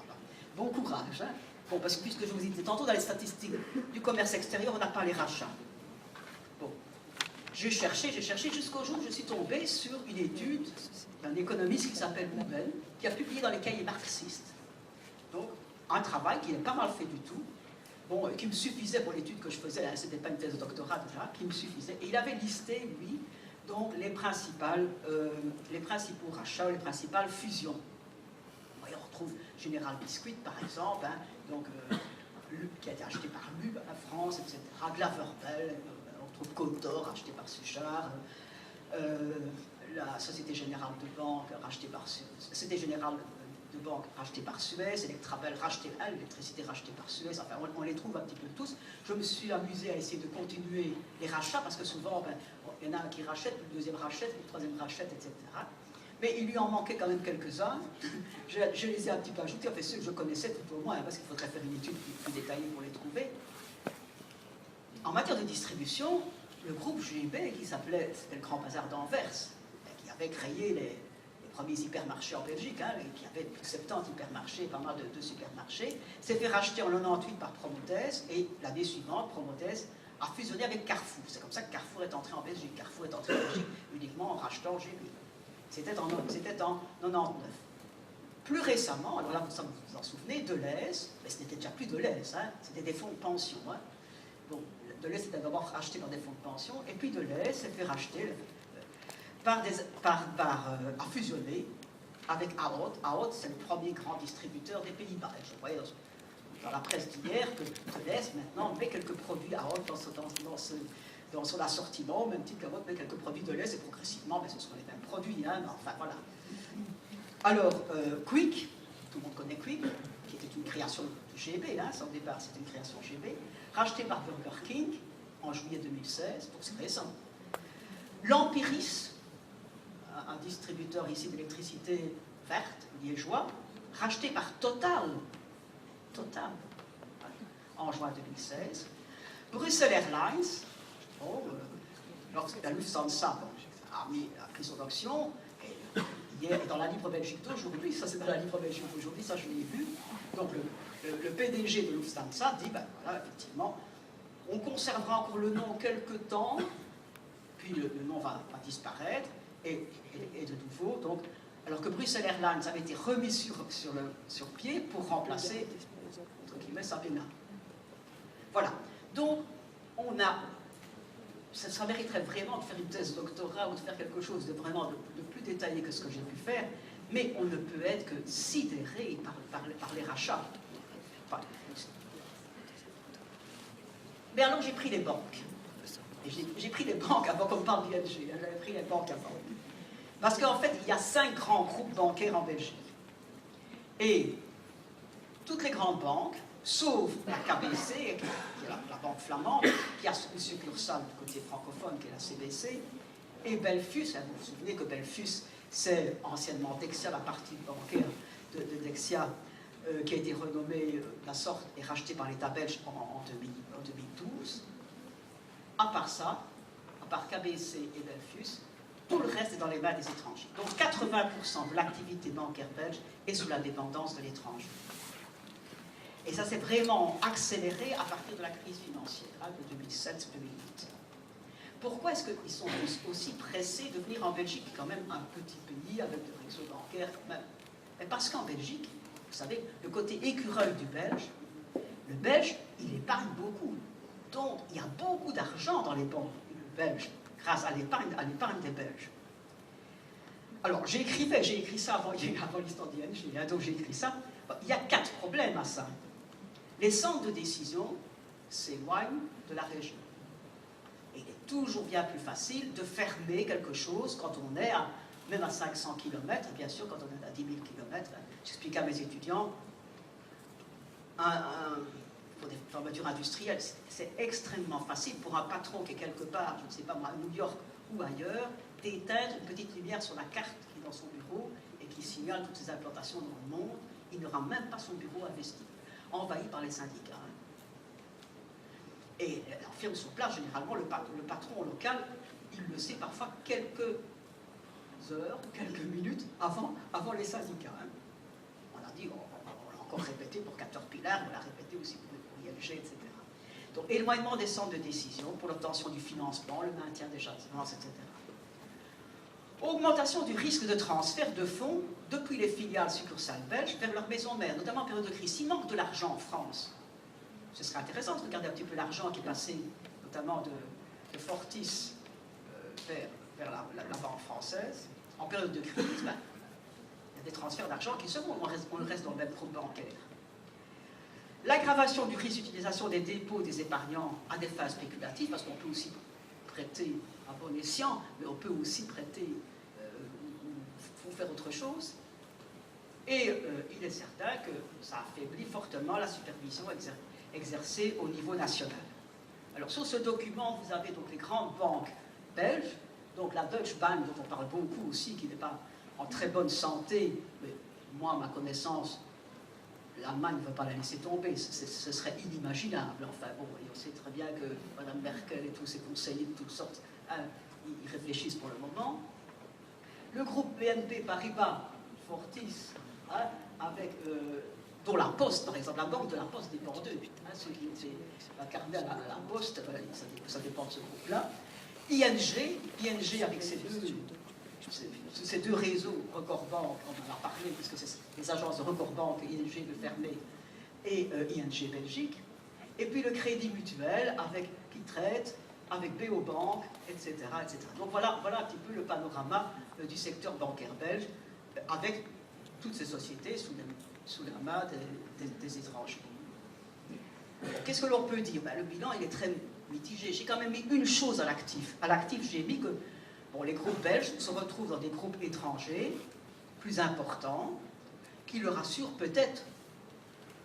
Bon courage, hein. Bon, parce que puisque je vous disais tantôt dans les statistiques du commerce extérieur, on n'a pas les rachats. Bon, j'ai cherché jusqu'au jour où je suis tombé sur une étude d'un économiste qui s'appelle Houben, qui a publié dans les cahiers marxistes. Donc, un travail qui n'est pas mal fait du tout, bon, qui me suffisait pour l'étude que je faisais, hein, c'était pas une thèse de doctorat déjà, qui me suffisait. Et il avait listé, lui, donc les principaux rachats, les principales fusions. On retrouve Général Biscuit, par exemple, hein, donc, qui a été acheté par Lube à France, etc. Glaverbell, on trouve Côte d'Or, acheté par Suchard, la Société Générale de Banque, rachetée par Société Générale de Banque, rachetée par Suez, Electrabel, l'électricité rachetée par Suez, enfin, on les trouve un petit peu tous. Je me suis amusé à essayer de continuer les rachats, parce que souvent, ben, il y en a un qui rachète, le deuxième rachète, le troisième rachète, etc. Mais il lui en manquait quand même quelques-uns. Je les ai un petit peu ajoutés, enfin ceux que je connaissais tout au moins, hein, parce qu'il faudrait faire une étude plus détaillée pour les trouver. En matière de distribution, le groupe GB, qui s'appelait, c'était le Grand Bazar d'Anvers, qui avait créé les premiers hypermarchés en Belgique, hein, et qui avait plus de 70 hypermarchés, pas mal de supermarchés, s'est fait racheter en 98 par Promotès, et l'année suivante, Promotès a fusionné avec Carrefour. C'est comme ça que Carrefour est entré en Belgique. Carrefour est entré en Belgique uniquement en rachetant GB. C'était en 99. Plus récemment, alors là vous vous en souvenez, Deleuze, mais ce n'était déjà plus Deleuze, hein, c'était des fonds de pension. Hein. Donc, Deleuze était d'abord racheté par des fonds de pension, et puis Deleuze s'est fait racheter a fusionné avec Ahold. Ahold, c'est le premier grand distributeur des Pays-Bas. Je voyais dans la presse d'hier que Deleuze maintenant met quelques produits Ahold dans son assortiment, au même titre qu'Ahold met quelques produits Deleuze, et progressivement, mais ce sont les mêmes produits, hein, mais enfin voilà. Alors, Quick, tout le monde connaît Quick, qui était une création de GB, hein, au départ c'était une création GB, racheté par Burger King en juillet 2016, donc c'est récent. L'Empiris, un distributeur ici d'électricité verte, liégeois, racheté par Total, en juin 2016. Bruxelles Airlines, lorsque la Lufthansa a pris son option, hier, et dans la Libre Belgique d'aujourd'hui, ça c'est dans la Libre Belgique d'aujourd'hui, ça je l'ai vu, donc le PDG de Lufthansa dit, ben voilà, effectivement, on conservera encore le nom quelques temps, puis le nom va disparaître, et de nouveau, donc, alors que Bruxelles Airlines avait été remis sur pied pour remplacer, entre guillemets, Sabena. Voilà. Donc, ça mériterait vraiment de faire une thèse doctorat ou de faire quelque chose de vraiment de plus détaillé que ce que j'ai pu faire, mais on ne peut être que sidéré par les rachats. Enfin, mais alors j'ai pris les banques. J'ai pris les banques avant qu'on parle d'ING, j'avais pris les banques avant. Parce qu'en fait, il y a 5 grands groupes bancaires en Belgique. Et toutes les grandes banques, sauf la KBC, qui est la banque flamande, qui a une succursale du côté francophone, qui est la CBC, et Belfius, vous vous souvenez que Belfius, c'est anciennement Dexia, la partie bancaire de Dexia, qui a été renommée la sorte et rachetée par l'État belge en 2012. À part ça, à part KBC et Belfius, tout le reste est dans les mains des étrangers. Donc 80% de l'activité bancaire belge est sous la dépendance de l'étranger. Et ça s'est vraiment accéléré à partir de la crise financière de 2007-2008. Pourquoi est-ce qu'ils sont aussi pressés de venir en Belgique, qui est quand même un petit pays avec des réseaux bancaires quand même? Mais parce qu'en Belgique, vous savez, le côté écureuil du Belge, le Belge, il épargne beaucoup. Donc, il y a beaucoup d'argent dans les banques belges, grâce à l'épargne des Belges. Alors, j'ai écrit ça avant l'histoire d'ING, donc j'ai écrit ça. Il y a 4 problèmes à ça. Les centres de décision s'éloignent de la région. Et il est toujours bien plus facile de fermer quelque chose quand on est même à 500 km, et bien sûr quand on est à 10 000 km. J'explique à mes étudiants, pour des fermetures industrielles, c'est extrêmement facile pour un patron qui est quelque part, je ne sais pas moi, à New York ou ailleurs, d'éteindre une petite lumière sur la carte qui est dans son bureau et qui signale toutes ses implantations dans le monde. Il n'aura même pas son bureau investi, envahi par les syndicats. Et la firme sur place, généralement, le patron local, il le sait parfois quelques heures, quelques minutes avant les syndicats. On a dit, on l'a encore répété pour Caterpillar, on l'a répété aussi pour ING, etc. Donc, éloignement des centres de décision pour l'obtention du financement, le maintien des agences, etc. Augmentation du risque de transfert de fonds depuis les filiales succursales belges vers leur maison mère, notamment en période de crise. S'il manque de l'argent en France, ce serait intéressant de regarder un petit peu l'argent qui est passé, notamment de Fortis vers la banque française. En période de crise, il y a des transferts d'argent qui se font, on reste dans le même groupe bancaire. L'aggravation du risque d'utilisation des dépôts des épargnants à des fins spéculatives, parce qu'on peut aussi prêter à bon escient, mais on peut aussi prêter pour faire autre chose. Et il est certain que ça affaiblit fortement la supervision exercée au niveau national. Alors sur ce document, vous avez donc les grandes banques belges, donc la Deutsche Bank, dont on parle beaucoup aussi, qui n'est pas en très bonne santé, mais moi, à ma connaissance, l'Allemagne ne veut pas la laisser tomber, ce serait inimaginable. Enfin bon, et on sait très bien que Mme Merkel et tous ses conseillers de toutes sortes, hein, ils réfléchissent pour le moment. Le groupe BNP Paribas, Fortis, hein, avec, dont la Poste, par exemple, la banque de la Poste dépend d'eux. Hein, ceux qui étaient incarnés à la Poste, ça dépend de ce groupe-là. ING avec ces deux réseaux, Record-Bank, on en a parlé, puisque c'est les agences de Record-Bank, ING de Fermé et ING Belgique. Et puis le Crédit Mutuel, qui traite avec BO-Bank, etc., etc. Donc voilà un petit peu le panorama du secteur bancaire belge, avec toutes ces sociétés sous la main des étrangers. Qu'est-ce que l'on peut dire? Le bilan, il est très mitigé. J'ai quand même mis une chose à l'actif. À l'actif, j'ai mis que les groupes belges se retrouvent dans des groupes étrangers, plus importants, qui leur assurent peut-être,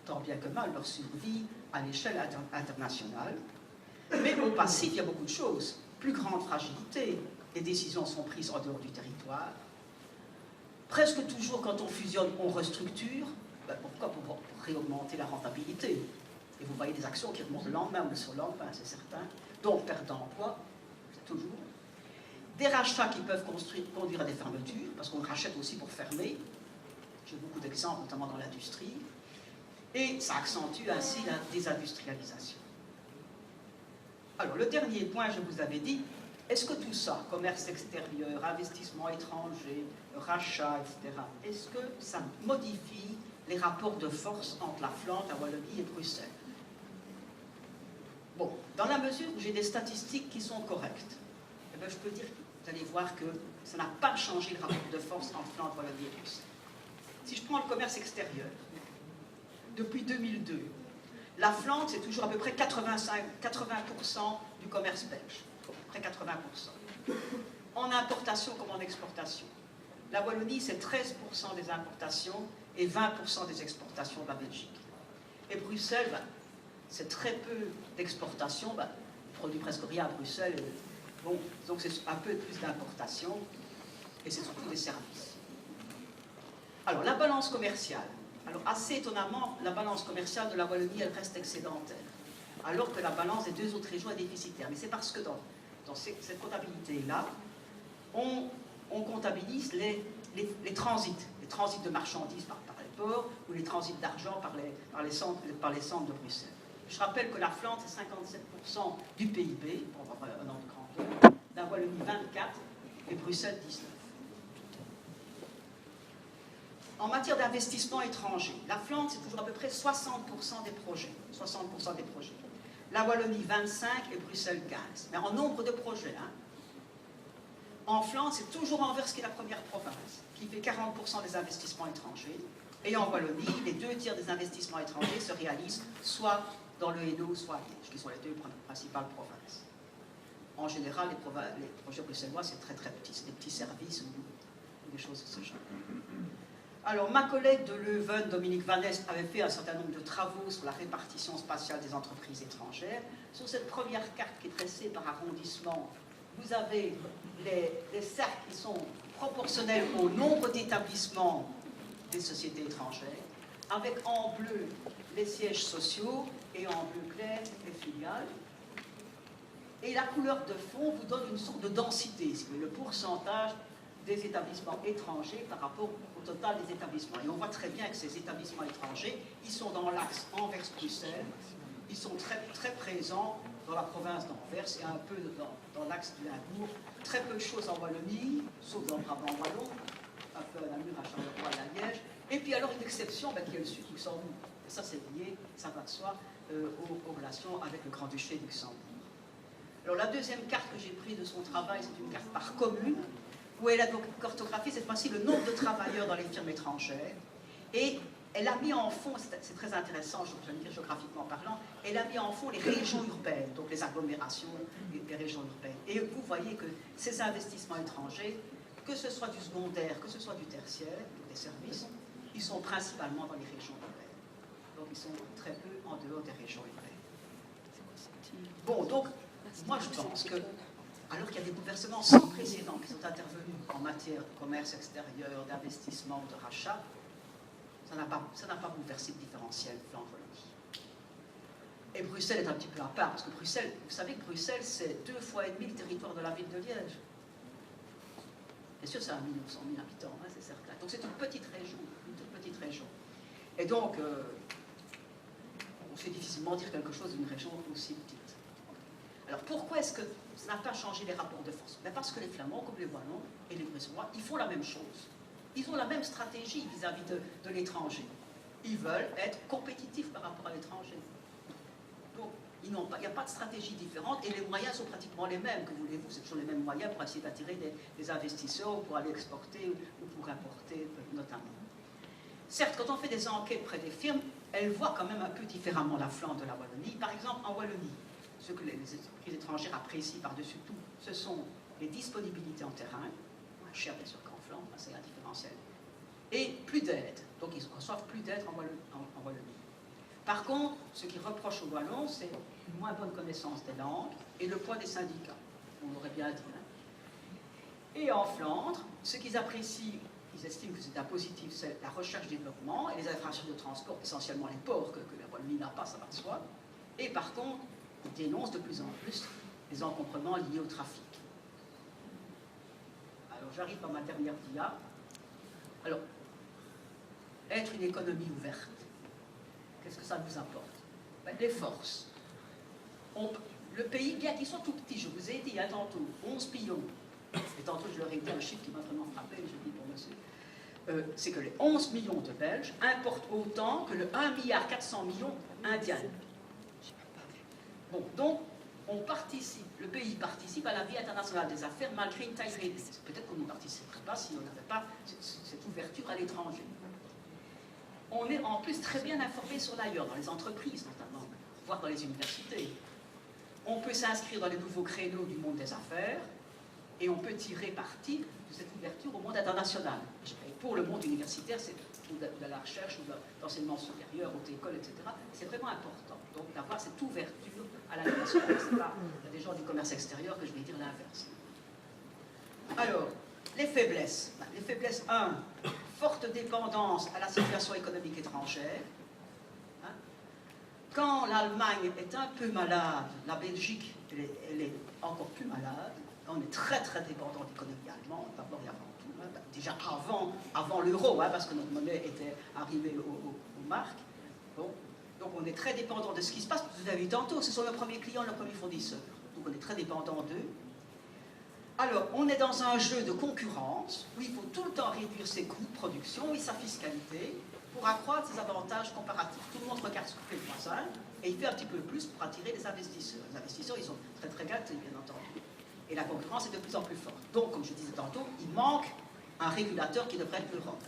tant bien que mal, leur survie à l'échelle internationale. Mais au passif, il y a beaucoup de choses. Plus grande fragilité, les décisions sont prises en dehors du territoire. Presque toujours, quand on fusionne, on restructure. Pourquoi? Pour réaugmenter la rentabilité. Et vous voyez des actions qui remontent le lendemain ou le surlendemain, c'est certain. Donc, perte d'emploi, c'est toujours. Des rachats qui peuvent conduire à des fermetures, parce qu'on rachète aussi pour fermer. J'ai beaucoup d'exemples, notamment dans l'industrie. Et ça accentue ainsi la désindustrialisation. Alors, le dernier point, je vous avais dit, est-ce que tout ça, commerce extérieur, investissement étranger, rachat, etc., est-ce que ça modifie les rapports de force entre la Flandre, la Wallonie et Bruxelles? Bon, dans la mesure où j'ai des statistiques qui sont correctes, eh bien, je peux dire, vous allez voir que ça n'a pas changé le rapport de force entre Flandre, Wallonie et Bruxelles. Si je prends le commerce extérieur, depuis 2002, la Flandre, c'est toujours à peu près 80% du commerce belge, à peu près 80%. En importation comme en exportation. La Wallonie, c'est 13% des importations et 20% des exportations de la Belgique. Et Bruxelles, c'est très peu d'exportation, on produit presque rien à Bruxelles, bon, donc c'est un peu plus d'importation, et c'est surtout des services. Alors, la balance commerciale. Alors, assez étonnamment, la balance commerciale de la Wallonie, elle reste excédentaire, alors que la balance des deux autres régions est déficitaire. Mais c'est parce que dans cette comptabilité-là, on comptabilise les transits de marchandises par les ports, ou les transits d'argent par les centres de Bruxelles. Je rappelle que la Flandre, c'est 57% du PIB, pour avoir un ordre de grandeur, la Wallonie 24% et Bruxelles 19%. En matière d'investissement étranger, la Flandre, c'est toujours à peu près 60% des projets. 60% des projets. La Wallonie, 25% et Bruxelles, 15%. Mais en nombre de projets. Hein. En Flandre, c'est toujours Anvers qui est la première province, qui fait 40% des investissements étrangers. Et en Wallonie, les 2/3 des investissements étrangers se réalisent soit dans le Hainaut, soit à Liège, qui sont les deux principales provinces. En général, les projets bruxellois, c'est très très petit. C'est des petits services ou des choses de ce genre. Alors, ma collègue de Leuven, Dominique Van Est, avait fait un certain nombre de travaux sur la répartition spatiale des entreprises étrangères. Sur cette première carte qui est tracée par arrondissement, vous avez les cercles qui sont proportionnels au nombre d'établissements des sociétés étrangères, avec en bleu les sièges sociaux et en bleu clair les filiales. Et la couleur de fond vous donne une sorte de densité, c'est le pourcentage des établissements étrangers par rapport au total des établissements. Et on voit très bien que ces établissements étrangers, ils sont dans l'axe Anvers-Bruxelles, ils sont très, très présents dans la province d'Anvers et un peu dans l'axe du Limbourg. Très peu de choses en Wallonie, sauf dans le Brabant wallon, un peu à Namur, à Charleroi, à Liège. Et puis alors une exception qui est le Sud-Luxembourg. Et ça c'est lié, ça va de soi, aux relations avec le Grand-Duché de Luxembourg. Alors la deuxième carte que j'ai prise de son travail, c'est une carte par commune, où elle a donc cartographié cette fois-ci le nombre de travailleurs dans les firmes étrangères. Et elle a mis en fond, c'est très intéressant, je veux dire géographiquement parlant, elle a mis en fond les régions urbaines, donc les agglomérations des régions urbaines. Et vous voyez que ces investissements étrangers, que ce soit du secondaire, que ce soit du tertiaire, des services, ils sont principalement dans les régions urbaines. Donc ils sont très peu en dehors des régions urbaines. Bon, donc, moi je pense que, alors qu'il y a des bouleversements sans précédent qui sont intervenus en matière de commerce extérieur, d'investissement, de rachat, Ça n'a pas bouleversé le différentiel Flandre-Wallonie. Et Bruxelles est un petit peu à part, parce que Bruxelles, vous savez que Bruxelles, c'est 2,5 fois le territoire de la ville de Liège. Bien sûr, c'est 1 900 000 habitants, hein, c'est certain. Donc c'est une toute petite région. Et donc, on sait difficilement dire quelque chose d'une région aussi petite. Alors pourquoi est-ce que ça n'a pas changé les rapports de force? Ben parce que les Flamands, comme les Wallons et les Bruxellois, ils font la même chose. Ils ont la même stratégie vis-à-vis de l'étranger. Ils veulent être compétitifs par rapport à l'étranger. Donc, il n'y a pas de stratégie différente et les moyens sont pratiquement les mêmes, que voulez-vous. C'est toujours les mêmes moyens pour essayer d'attirer des investisseurs, pour aller exporter ou pour importer notamment. Certes, quand on fait des enquêtes près des firmes, elles voient quand même un peu différemment la Flandre de la Wallonie. Par exemple, en Wallonie, ce que les entreprises étrangères apprécient par-dessus tout, ce sont les disponibilités en terrain, moins cher bien sûr qu'en Flandre, c'est un différentiel, et plus d'aide. Donc ils reçoivent plus d'aide en Wallonie. Par contre, ce qu'ils reprochent aux Wallons, c'est une moins bonne connaissance des langues et le poids des syndicats. On l'aurait bien dit. Hein. Et en Flandre, ce qu'ils apprécient, ils estiment que c'est un positif, c'est la recherche-développement et les infrastructures de transport, essentiellement les ports que la Wallonie n'a pas, ça va de soi. Et par contre, ils dénoncent de plus en plus les encombrements liés au trafic. Alors j'arrive à ma dernière dia. Alors, être une économie ouverte, qu'est-ce que ça nous apporte? Ben, des forces. Le pays, bien qu'ils soient tout petits, je vous ai dit tantôt, 11 millions, et tantôt je leur ai dit un chiffre qui m'a vraiment frappé, je dis pour monsieur, c'est que les 11 millions de Belges importent autant que le 1,4 milliard indien. Bon, donc, le pays participe à la vie internationale des affaires malgré une taille réduite. Peut-être qu'on n'y participerait pas si on n'avait pas cette ouverture à l'étranger. On est en plus très bien informé sur l'ailleurs, dans les entreprises notamment, voire dans les universités. On peut s'inscrire dans les nouveaux créneaux du monde des affaires et on peut tirer parti de cette ouverture au monde international. Et pour le monde universitaire, c'est de la recherche ou de l'enseignement supérieur, haute école, etc. C'est vraiment important. Donc d'avoir cette ouverture à l'international. Il y a des gens du commerce extérieur que je vais dire l'inverse. Alors, les faiblesses. Les faiblesses 1, forte dépendance à la situation économique étrangère. Hein? Quand l'Allemagne est un peu malade, la Belgique, elle est encore plus malade. On est très très dépendant de l'économie allemande, d'abord et avant tout. Hein? Déjà avant l'euro, hein, parce que notre monnaie était arrivée aux marques. Bon. Donc on est très dépendant de ce qui se passe. Vous avez vu tantôt, ce sont nos premiers clients, nos premiers fournisseurs. Donc on est très dépendant d'eux. Alors, on est dans un jeu de concurrence où il faut tout le temps réduire ses coûts de production et sa fiscalité pour accroître ses avantages comparatifs. Tout le monde regarde ce que fait le voisin et il fait un petit peu plus pour attirer les investisseurs. Les investisseurs, ils sont très très gâtés, bien entendu. Et la concurrence est de plus en plus forte. Donc, comme je disais tantôt, il manque un régulateur qui devrait être l'Europe.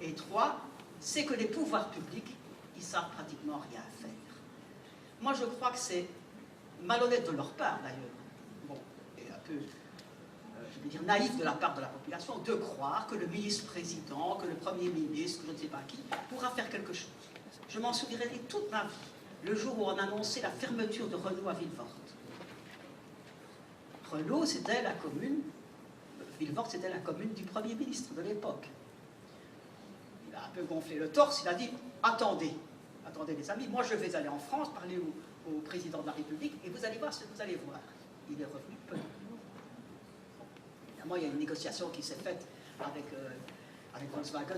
Et 3, c'est que les pouvoirs publics, ils savent pratiquement rien faire. Moi, je crois que c'est malhonnête de leur part, d'ailleurs. Je vais dire naïf de la part de la population, de croire que le ministre-président, que le Premier ministre, que je ne sais pas qui, pourra faire quelque chose. Je m'en souviendrai toute ma vie, le jour où on annonçait la fermeture de Renault à Villevorde. Renault, c'était la commune, Villevorde, c'était la commune du Premier ministre de l'époque. Il a un peu gonflé le torse, il a dit « Attendez les amis, moi je vais aller en France, parler au président de la République, et vous allez voir ce que vous allez voir. » Il est revenu peu. Évidemment, il y a une négociation qui s'est faite avec Volkswagen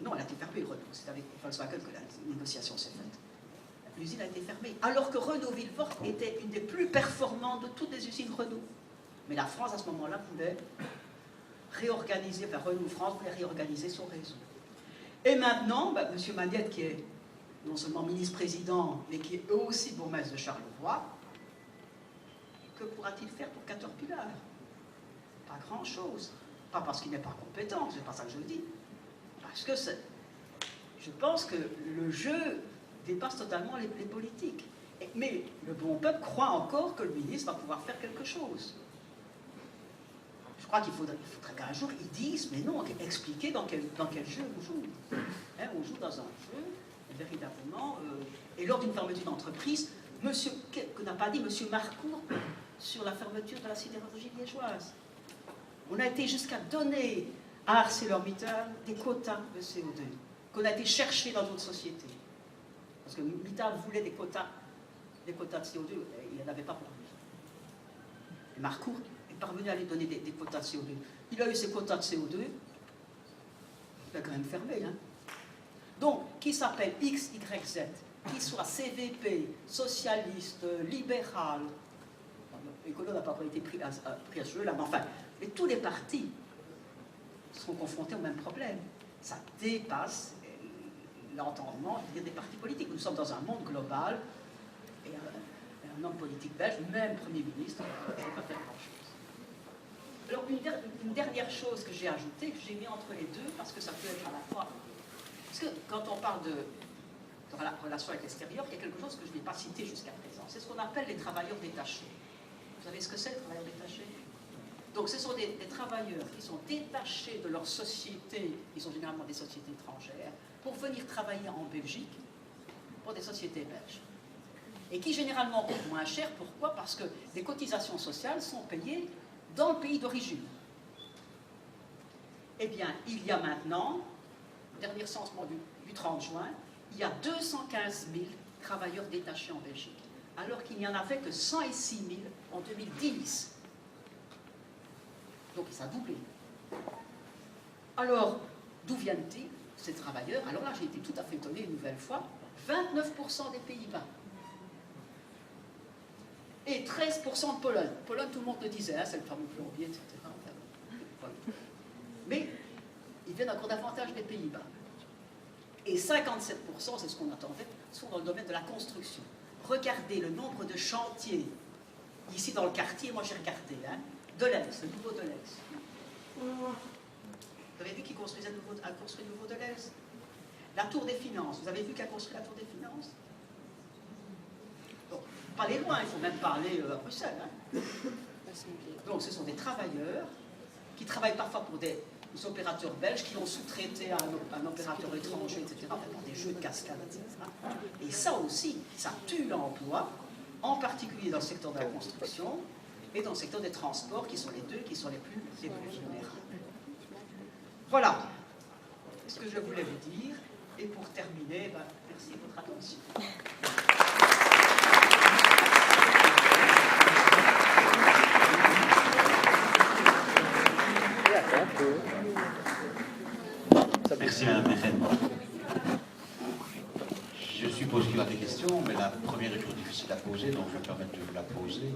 non, elle a été fermée, Renault. C'est avec Volkswagen que la négociation s'est faite. L'usine a été fermée. Alors que Renault-Villevorde était une des plus performantes de toutes les usines Renault. Mais la France, à ce moment-là, voulait réorganiser, enfin Renault France voulait réorganiser son réseau. Et maintenant, M. Magnette, qui est non seulement ministre-président, mais qui est aussi bourgmestre de Charleroi, que pourra-t-il faire pour Caterpillar? Pas grand-chose. Pas parce qu'il n'est pas compétent, c'est pas ça que je dis. Parce que je pense que le jeu dépasse totalement les politiques. Mais le bon peuple croit encore que le ministre va pouvoir faire quelque chose. Je crois qu'il faudrait qu'un jour ils disent, mais non, expliquez dans quel jeu on joue. Hein, on joue dans un jeu, véritablement, et lors d'une fermeture d'entreprise, que n'a pas dit M. Marcourt sur la fermeture de la sidérurgie liégeoise. On a été jusqu'à donner à ArcelorMittal des quotas de CO2 qu'on a été chercher dans d'autres sociétés. Parce que Mittal voulait des quotas de CO2, il n'en avait pas pour lui. Et Marcourt est parvenu à lui donner des quotas de CO2. Il a eu ses quotas de CO2, il a quand même fermé. Hein. Donc, qui s'appelle X, Y, Z, qui soit CVP, socialiste, libéral, l'écolo n'a pas été pris à ce jeu-là, mais enfin, et tous les partis seront confrontés au même problème. Ça dépasse l'entendement des partis politiques. Nous sommes dans un monde global, et un homme politique belge, même Premier ministre, ne peut pas faire grand-chose. Alors, une dernière chose que j'ai ajoutée, que j'ai mis entre les deux, parce que ça peut être à la fois... Parce que quand on parle de la relation avec l'extérieur, il y a quelque chose que je n'ai pas cité jusqu'à présent. C'est ce qu'on appelle les travailleurs détachés. Vous savez ce que c'est, les travailleurs détachés? Donc, ce sont des travailleurs qui sont détachés de leur société, ils sont généralement des sociétés étrangères, pour venir travailler en Belgique pour des sociétés belges. Et qui généralement coûtent moins cher. Pourquoi? Parce que les cotisations sociales sont payées dans le pays d'origine. Eh bien, il y a maintenant, dernier recensement du 30 juin, il y a 215 000 travailleurs détachés en Belgique, alors qu'il n'y en avait que 106 000 en 2010. Donc ça a doublé. Alors, d'où viennent-ils, ces travailleurs? Alors là, j'ai été tout à fait étonné une nouvelle fois, 29% des Pays-Bas. Et 13% de Pologne. Pologne, tout le monde le disait, hein, c'est le fameux plombier, etc. Mais ils viennent encore davantage des Pays-Bas. Et 57%, c'est ce qu'on attendait, sont dans le domaine de la construction. Regardez le nombre de chantiers, ici dans le quartier, moi j'ai regardé, hein, Deleuze, le nouveau Deleuze. Vous avez vu qui construisait a construit le nouveau Deleuze? La Tour des Finances, vous avez vu qui a construit la Tour des Finances? Bon, pas aller loin, il faut même pas aller à Bruxelles. Hein. Donc ce sont des travailleurs qui travaillent parfois pour des opérateurs belges qui ont sous-traité à un opérateur étranger, etc., pour des jeux de cascade, etc. Et ça aussi, ça tue l'emploi, en particulier dans le secteur de la construction et dans le secteur des transports, qui sont les deux qui sont les plus vulnérables. Voilà ce que je voulais vous dire. Et pour terminer, merci de votre attention. Merci Madame Méfen. Je suppose qu'il y aura des questions, mais la première est toujours difficile à poser, donc je vais me permettre de vous la poser.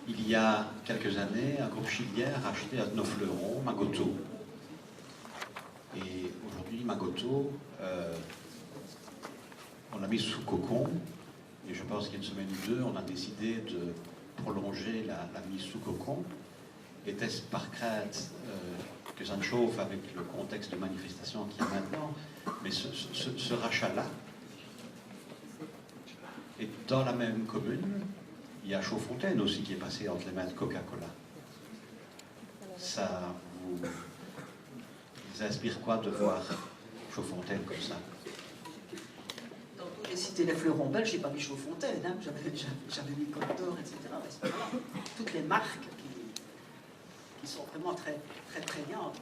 Il y a quelques années, un groupe chilien a acheté à nos fleurons Magoto. Et aujourd'hui, Magoto, on l'a mis sous cocon, et je pense qu'il y a une semaine ou deux, on a décidé de prolonger la mise sous cocon. Était-ce par crainte que ça ne chauffe avec le contexte de manifestation qu'il y a maintenant, mais ce rachat-là, et dans la même commune, il y a Chaudfontaine aussi qui est passé entre les mains de Coca-Cola. Ça vous inspire quoi de voir Chaudfontaine comme ça? J'ai cité les fleurons belges, j'ai pas mis Chaudfontaine, hein, j'avais mis Condor, etc. Voilà. Toutes les marques qui sont vraiment très, très prégnantes.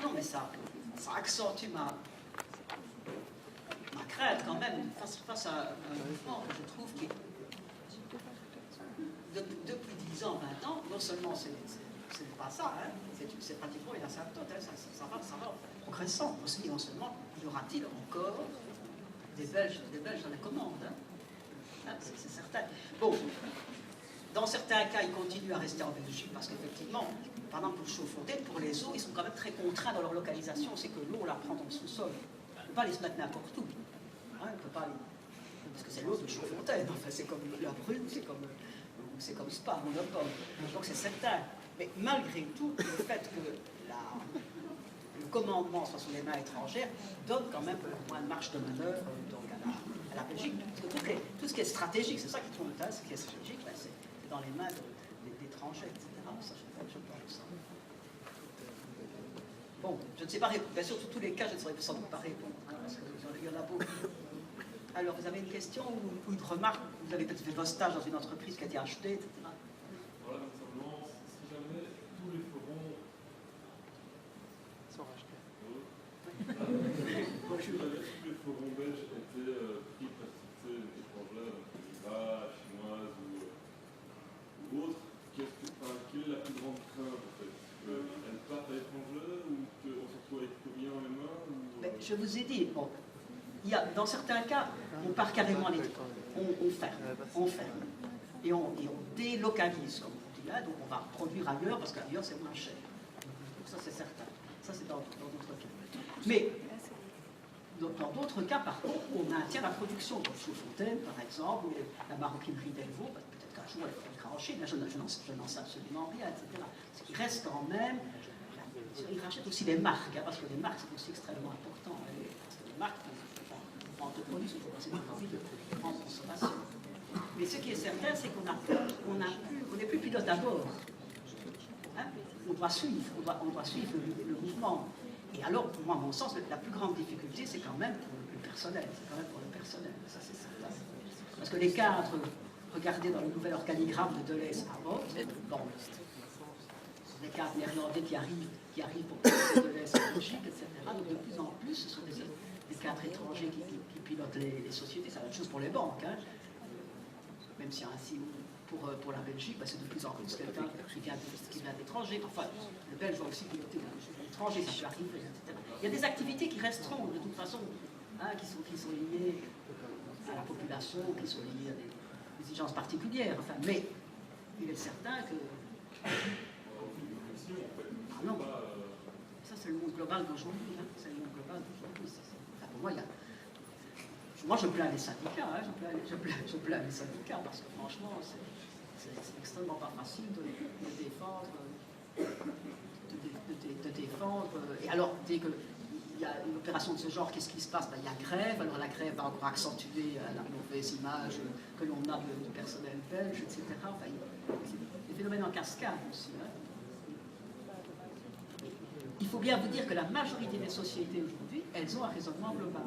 Non, mais ça accentue ma crainte quand même face à un mouvement que je trouve qui, depuis 10 ans, 20 ans, non seulement c'est pas ça, hein, c'est pratiquement une asymptote, hein, ça va progressant. Aussi, non seulement, y aura-t-il encore des Belges dans la commande, hein, c'est certain. Bon, dans certains cas, ils continuent à rester en Belgique parce qu'effectivement, par exemple pour Chaudfontaine, pour les eaux, ils sont quand même très contraints dans leur localisation. C'est que l'eau, on la prend dans le sous-sol. On ne peut pas les se mettre n'importe où. Hein, on peut pas les... Parce que c'est l'eau de Chaudfontaine. Enfin, c'est comme la brune, c'est comme Spa, Monopole. Donc c'est certain. Mais malgré tout, le fait que le commandement soit sous les mains étrangères donne quand même moins de marge de manœuvre donc à la Belgique. Parce que tout ce qui est stratégique, c'est ça qui compte, hein, ce qui est stratégique, ben, c'est dans les mains d'étrangers, etc. Ça, je pense. Bon, je ne sais pas répondre. Bien sûr, sur tous les cas, je ne saurais sans doute pas répondre, hein, parce qu'il y en a beaucoup. Alors, vous avez une question ou une remarque? Vous avez peut-être fait votre stage dans une entreprise qui a été achetée, etc. Voilà, simplement, si jamais tous les fleurons futur. Tous les fleurons belges étaient pris par sociétés étrangères, Pays-Bas, chinoises ou autres. Quelle est la plus grande crainte en fait? Qu'elles partent à l'étranger ou qu'on se retrouve avec plus rien en les mains ou... Je vous ai dit, bon, dans certains cas, on part carrément à l'étranger. On ferme. Et on délocalise, comme on dit là, donc on va produire ailleurs parce qu'ailleurs c'est moins cher. Donc ça c'est certain. Ça c'est dans d'autres cas. Mais dans d'autres cas, par contre, on maintient la production, comme Chaudfontaine par exemple, ou la maroquinerie d'Elvaux, peut-être qu'un jour elle fera en Chine, je n'en sais absolument rien, etc. Ce qui reste quand même, ils rachètent aussi des marques, parce que les marques c'est aussi extrêmement important. Parce que les marques, en te produisent, il faut passer des envies de grande consommation. Mais ce qui est certain, c'est qu'on n'est plus pilote à bord. Hein? On doit suivre le mouvement. Et alors, pour moi, à mon sens, la plus grande difficulté, c'est quand même pour le personnel. C'est quand même pour le personnel, ça c'est certain. Parce que les cadres, regardez dans le nouvel organigramme de Deleuze à Rome, bon, les cadres néerlandais qui arrivent pour piloter Deleuze en Belgique, etc. Donc de plus en plus, ce sont des cadres étrangers qui pilotent les sociétés. C'est la même chose pour les banques. Hein. Même si ainsi pour la Belgique, c'est de plus en plus quelqu'un qui vient d'étranger. Enfin, le Belge va aussi piloter l'étranger, ça peut arriver, etc. Il y a des activités qui resteront de toute façon, hein, qui sont liées à la population, qui sont liées à des exigences particulières. Enfin, mais il est certain que... Ah non, ça c'est le monde global d'aujourd'hui. Hein. C'est le monde global d'aujourd'hui. Enfin, pour moi, je plains les syndicats, hein, je plains les syndicats, parce que franchement, c'est extrêmement pas facile de défendre. Et alors, dès qu'il y a une opération de ce genre, qu'est-ce qui se passe? Il y a grève, alors la grève va encore accentuer la mauvaise image que l'on a du personnel belge, etc. Enfin, des phénomènes en cascade aussi. Hein. Il faut bien vous dire que la majorité des sociétés aujourd'hui, elles ont un raisonnement global.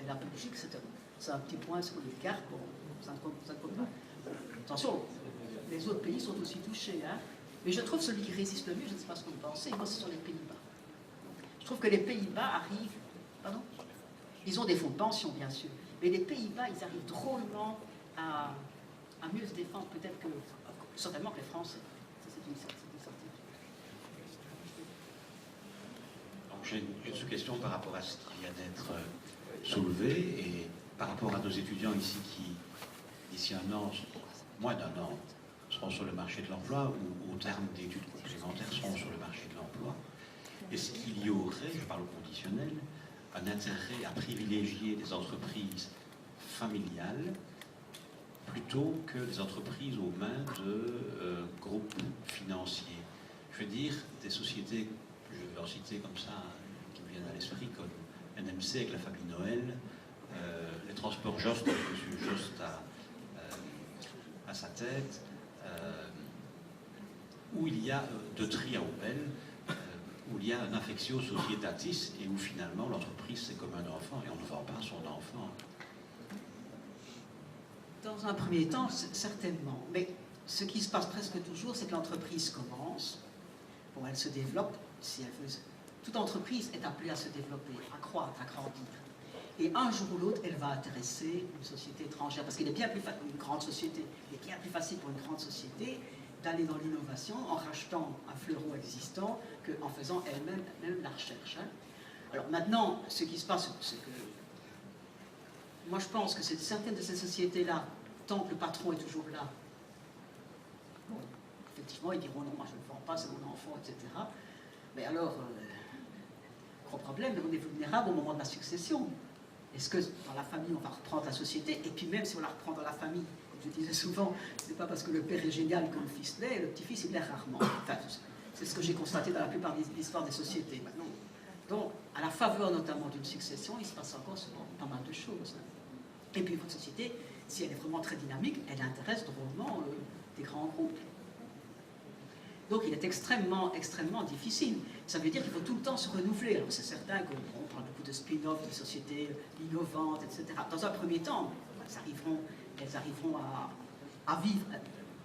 La Belgique, c'est un petit point sur l'écart, bon, ça ne compte pas. Attention, les autres pays sont aussi touchés, hein. Mais je trouve celui qui résiste le mieux, je ne sais pas ce que vous pensez, moi ce sont les Pays-Bas. Je trouve que les Pays-Bas arrivent, pardon, ils ont des fonds de pension bien sûr, mais les Pays-Bas, ils arrivent drôlement à mieux se défendre peut-être que, certainement que les Français. Ça c'est une certitude. Donc j'ai une sous-question par rapport à ce qui vient d'être soulevé, et par rapport à nos étudiants ici qui, d'ici un an, moins d'un an, seront sur le marché de l'emploi, ou au terme d'études complémentaires seront sur le marché de l'emploi. Est-ce qu'il y aurait, je parle au conditionnel, un intérêt à privilégier des entreprises familiales plutôt que des entreprises aux mains de groupes financiers? Je veux dire, des sociétés, je vais en citer comme ça, qui me viennent à l'esprit, comme NMC avec la famille Noël, les transports Jost avec M. Jost à sa tête, où il y a de tri à Opel, où il y a un affectio societatis et où finalement l'entreprise c'est comme un enfant et on ne vend pas son enfant. Dans un premier temps, certainement. Mais ce qui se passe presque toujours, c'est que l'entreprise commence, bon, elle se développe, si elle veut. Toute entreprise est appelée à se développer, à croître, à grandir. Et un jour ou l'autre, elle va intéresser une société étrangère. Parce qu'il est bien plus facile, une grande société, il est bien plus facile pour une grande société d'aller dans l'innovation en rachetant un fleuron existant qu'en faisant elle-même la recherche. Hein. Alors maintenant, ce qui se passe, c'est que moi je pense que certaines de ces sociétés-là, tant que le patron est toujours là, bon, effectivement, ils diront non, moi je ne le vends pas, c'est mon enfant, etc. Mais alors, gros problème, on est vulnérable au moment de la succession. Est-ce que dans la famille, on va reprendre la société? Et puis même si on la reprend dans la famille, comme je disais souvent, ce n'est pas parce que le père est génial que le fils l'est, le petit-fils il l'est rarement. Enfin, c'est ce que j'ai constaté dans la plupart des histoires des sociétés maintenant. Donc, à la faveur notamment d'une succession, il se passe encore souvent pas mal de choses. Et puis votre société, si elle est vraiment très dynamique, elle intéresse drôlement des grands groupes. Donc il est extrêmement, extrêmement difficile. Ça veut dire qu'il faut tout le temps se renouveler. Alors c'est certain qu'on parle beaucoup de spin-off, de sociétés innovantes, etc. Dans un premier temps, elles arriveront à vivre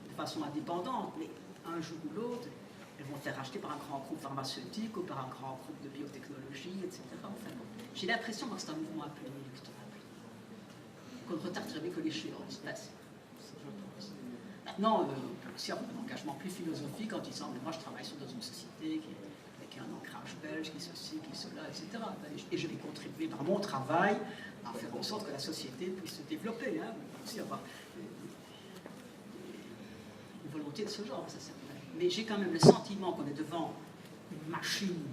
de façon indépendante, mais un jour ou l'autre, elles vont se faire racheter par un grand groupe pharmaceutique ou par un grand groupe de biotechnologie, etc. Enfin, J'ai l'impression que c'est un mouvement un peu inéluctable. Qu'on ne retarde jamais que l'échéance. Là, c'est ce que je pense. Maintenant, on peut aussi avoir un engagement plus philosophique en disant, mais moi je travaille dans une société qui a un ancrage belge, qui ceci, qui cela, etc. Et je vais contribuer par mon travail à faire en sorte que la société puisse se développer. Hein. On peut aussi avoir une volonté de ce genre. Ça, mais j'ai quand même le sentiment qu'on est devant une machine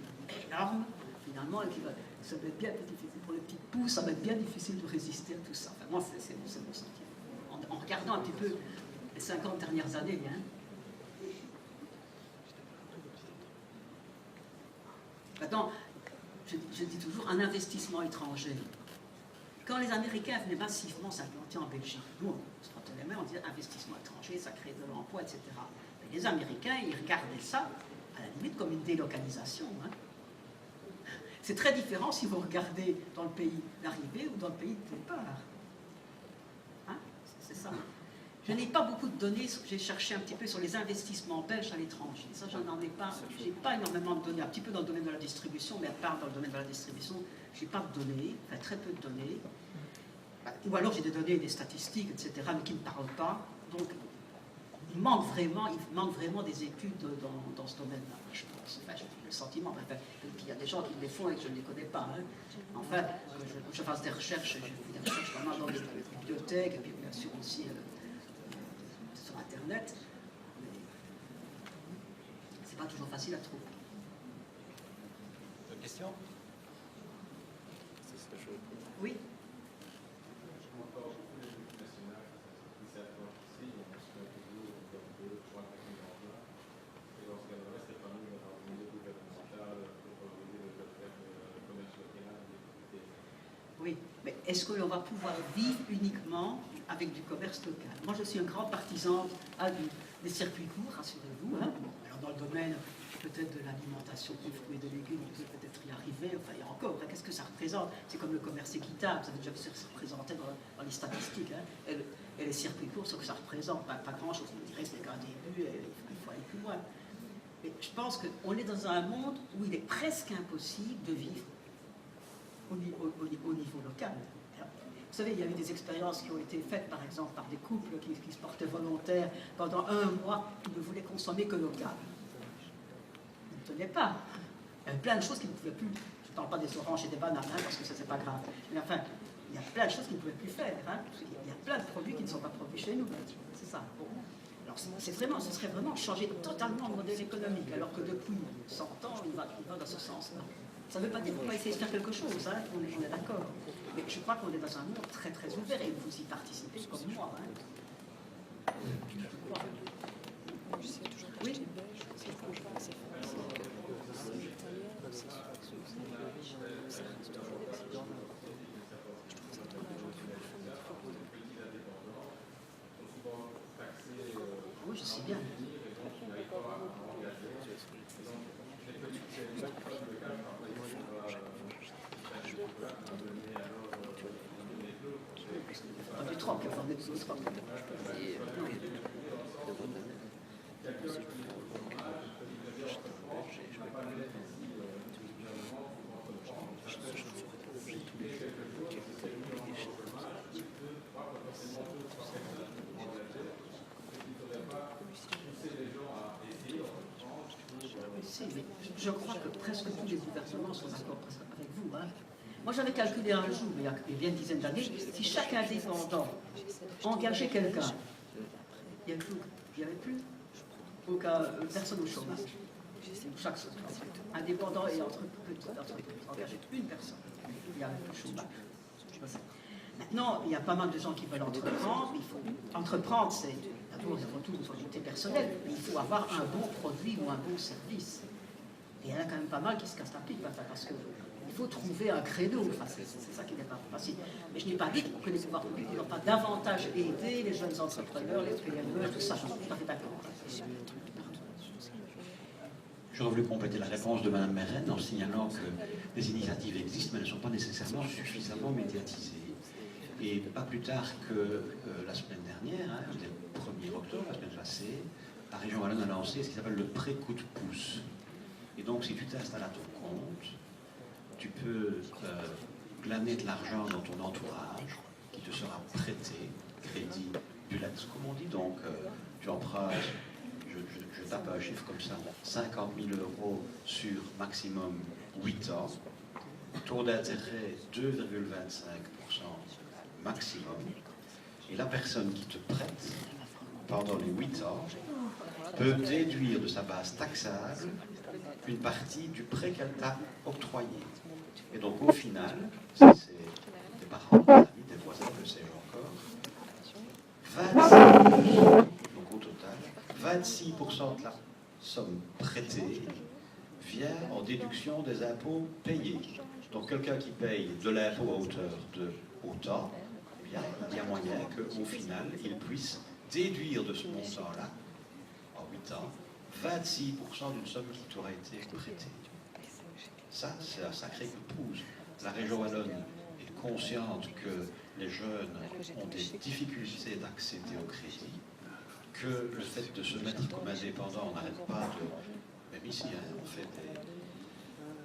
énorme, finalement, et ça va être bien difficile pour les petites pousses, ça va être bien difficile de résister à tout ça. Enfin, moi, c'est mon sentiment. En regardant un petit peu les 50 dernières années, hein. Maintenant, je dis toujours un investissement étranger. Quand les Américains venaient massivement s'implanter en Belgique, nous, on se frottait les mains, on disait investissement étranger, ça crée de l'emploi, etc. Mais les Américains, ils regardaient ça, à la limite, comme une délocalisation. Hein. C'est très différent si vous regardez dans le pays d'arrivée ou dans le pays de départ. Hein? C'est ça. Je n'ai pas beaucoup de données, j'ai cherché un petit peu sur les investissements belges à l'étranger. Ça, je n'en ai pas, j'ai pas énormément de données, un petit peu dans le domaine de la distribution, mais à part dans le domaine de la distribution, je n'ai pas de données, enfin très peu de données. Ou alors j'ai des données, des statistiques, etc., mais qui ne me parlent pas. Donc, il manque vraiment des études dans ce domaine-là, je pense. Enfin, j'ai le sentiment, qu'il y a des gens qui les font et que je ne les connais pas. Hein. Enfin, je fasse des recherches, j'ai fait des recherches vraiment dans les bibliothèques, et puis bien sûr aussi sur Internet, mais c'est pas toujours facile à trouver. D'autres questions? Oui. Oui, mais est-ce que l'on va pouvoir vivre uniquement avec du commerce local? Moi, je suis un grand partisan des circuits courts, rassurez-vous. Hein. Bon, alors, dans le domaine peut-être de l'alimentation, des fruits et des légumes, on peut peut-être y arriver. Enfin, il y a encore. Hein, qu'est-ce que ça représente? C'est comme le commerce équitable. Ça a déjà vu ça représenté dans les statistiques. Hein. Et les circuits courts, ce que ça représente, pas grand-chose. On dirait que c'est qu'un début et il faut aller plus loin. Mais je pense qu'on est dans un monde où il est presque impossible de vivre au niveau local. Vous savez, il y a eu des expériences qui ont été faites, par exemple, par des couples qui se portaient volontaires pendant un mois, qui ne voulaient consommer que local. Ils ne tenaient pas. Il y avait plein de choses qu'ils ne pouvaient plus. Je ne parle pas des oranges et des bananes, hein, parce que ça, c'est pas grave. Mais enfin, il y a plein de choses qu'ils ne pouvaient plus faire. Hein. Il y a plein de produits qui ne sont pas produits chez nous. C'est ça. Bon. Alors, ce serait vraiment changer totalement le modèle économique, alors que depuis 100 ans, il va dans ce sens-là. Ça ne veut pas dire qu'on va essayer de faire quelque chose, hein, on est d'accord. Mais je crois qu'on est dans un monde très très ouvert et vous y participez comme moi. Hein. Oui. Oui, je sais bien. Du 30, enfin, on est tous 30. Je crois que presque tous les gouvernements sont d'accord avec vous. Hein. Moi, j'avais calculé un jour, il y a bien une dizaine d'années, si chaque indépendant engageait quelqu'un, il n'y avait plus aucun personne au chômage. Chaque indépendant et entreprise engageait une personne. Il n'y avait plus de chômage. Maintenant, il y a pas mal de gens qui veulent entreprendre. Il faut entreprendre, c'est d'abord avant tout une volonté personnelle, mais il faut avoir un bon produit ou un bon service. Et il y en a quand même pas mal qui se cassent la pipe, parce qu'il faut trouver un créneau. Enfin, c'est ça qui n'est pas facile. Mais je n'ai pas dit que les pouvoirs publics n'ont pas davantage aidé les jeunes entrepreneurs, les PME, tout ça. Je suis tout à fait d'accord. J'aurais voulu compléter la réponse de Mme Meren en signalant que les initiatives existent, mais elles ne sont pas nécessairement suffisamment médiatisées. Et pas plus tard que la semaine dernière, hein, le 1er octobre, la semaine passée, la région Wallonne a lancé ce qui s'appelle le pré-coup de pouce. Et donc, si tu t'installes à ton compte, tu peux glaner de l'argent dans ton entourage qui te sera prêté, crédit Bulex, comme on dit. Donc, tu empruntes, je tape un chiffre comme ça, 50 000 € sur maximum 8 ans, taux d'intérêt 2,25% maximum, et la personne qui te prête pendant les 8 ans peut déduire de sa base taxable une partie du prêt qu'elle t'a octroyé. Et donc au final, c'est des parents, des amis, des voisins, je sais encore, 26%, donc au total, 26% de la somme prêtée vient en déduction des impôts payés. Donc quelqu'un qui paye de l'impôt à hauteur de autant, eh bien, il y a moyen qu'au final, il puisse déduire de ce montant-là, en 8 ans, 26% d'une somme qui t'aurait été prêtée. Ça, c'est un sacré coup de pouce. La région wallonne est consciente que les jeunes ont des difficultés d'accéder au crédit, que le fait de se mettre comme indépendant, on n'arrête pas de... Même ici, on fait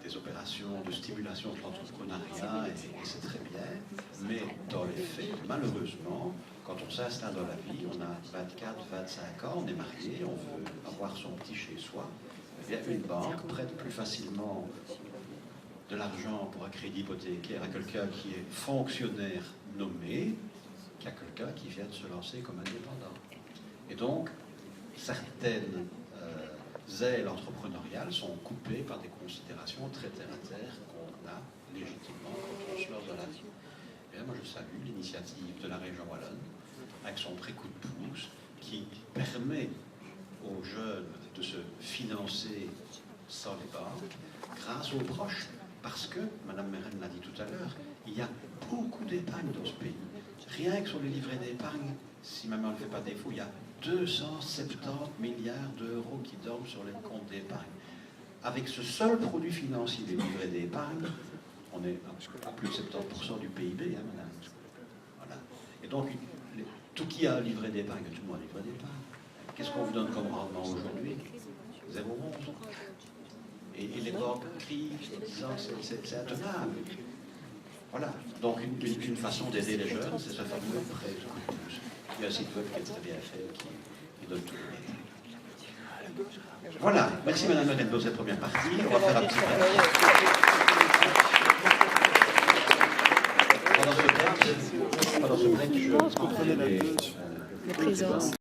des opérations de stimulation de l'entrepreneuriat, et c'est très bien, mais dans les faits, malheureusement, quand on s'installe dans la vie, on a 24, 25 ans, on est marié, on veut avoir son petit chez soi, eh bien une banque prête plus facilement de l'argent pour un crédit hypothécaire à quelqu'un qui est fonctionnaire nommé qu'à quelqu'un qui vient de se lancer comme indépendant. Et donc, certaines ailes entrepreneuriales sont coupées par des considérations très terre-à-terre qu'on a légitimement quand on se lance dans la vie. Et là, moi, je salue l'initiative de la région wallonne avec son très coup de pouce qui permet aux jeunes de se financer sans les banques grâce aux proches. Parce que, Mme Mérène l'a dit tout à l'heure, il y a beaucoup d'épargne dans ce pays. Rien que sur les livrets d'épargne, si maman ne fait pas défaut, il y a 270 milliards d'euros qui dorment sur les comptes d'épargne. Avec ce seul produit financier, les livrets d'épargne, on est à plus de 70% du PIB, hein, madame. Voilà. Et donc, tout qui a un livret d'épargne, tout le monde a un livret d'épargne. Qu'est-ce qu'on vous donne comme rendement aujourd'hui? 0,11. Et les banques crient, disant que c'est intenable. Voilà. Donc, une façon d'aider les jeunes, c'est ce fameux prêt de coup de pouce. Il y a un site web qui est très bien fait, qui donne tout le détail. Voilà. Merci, Madame Mérène, pour cette première partie. On va faire un petit break. Pendant ce break, je comprenais les présences.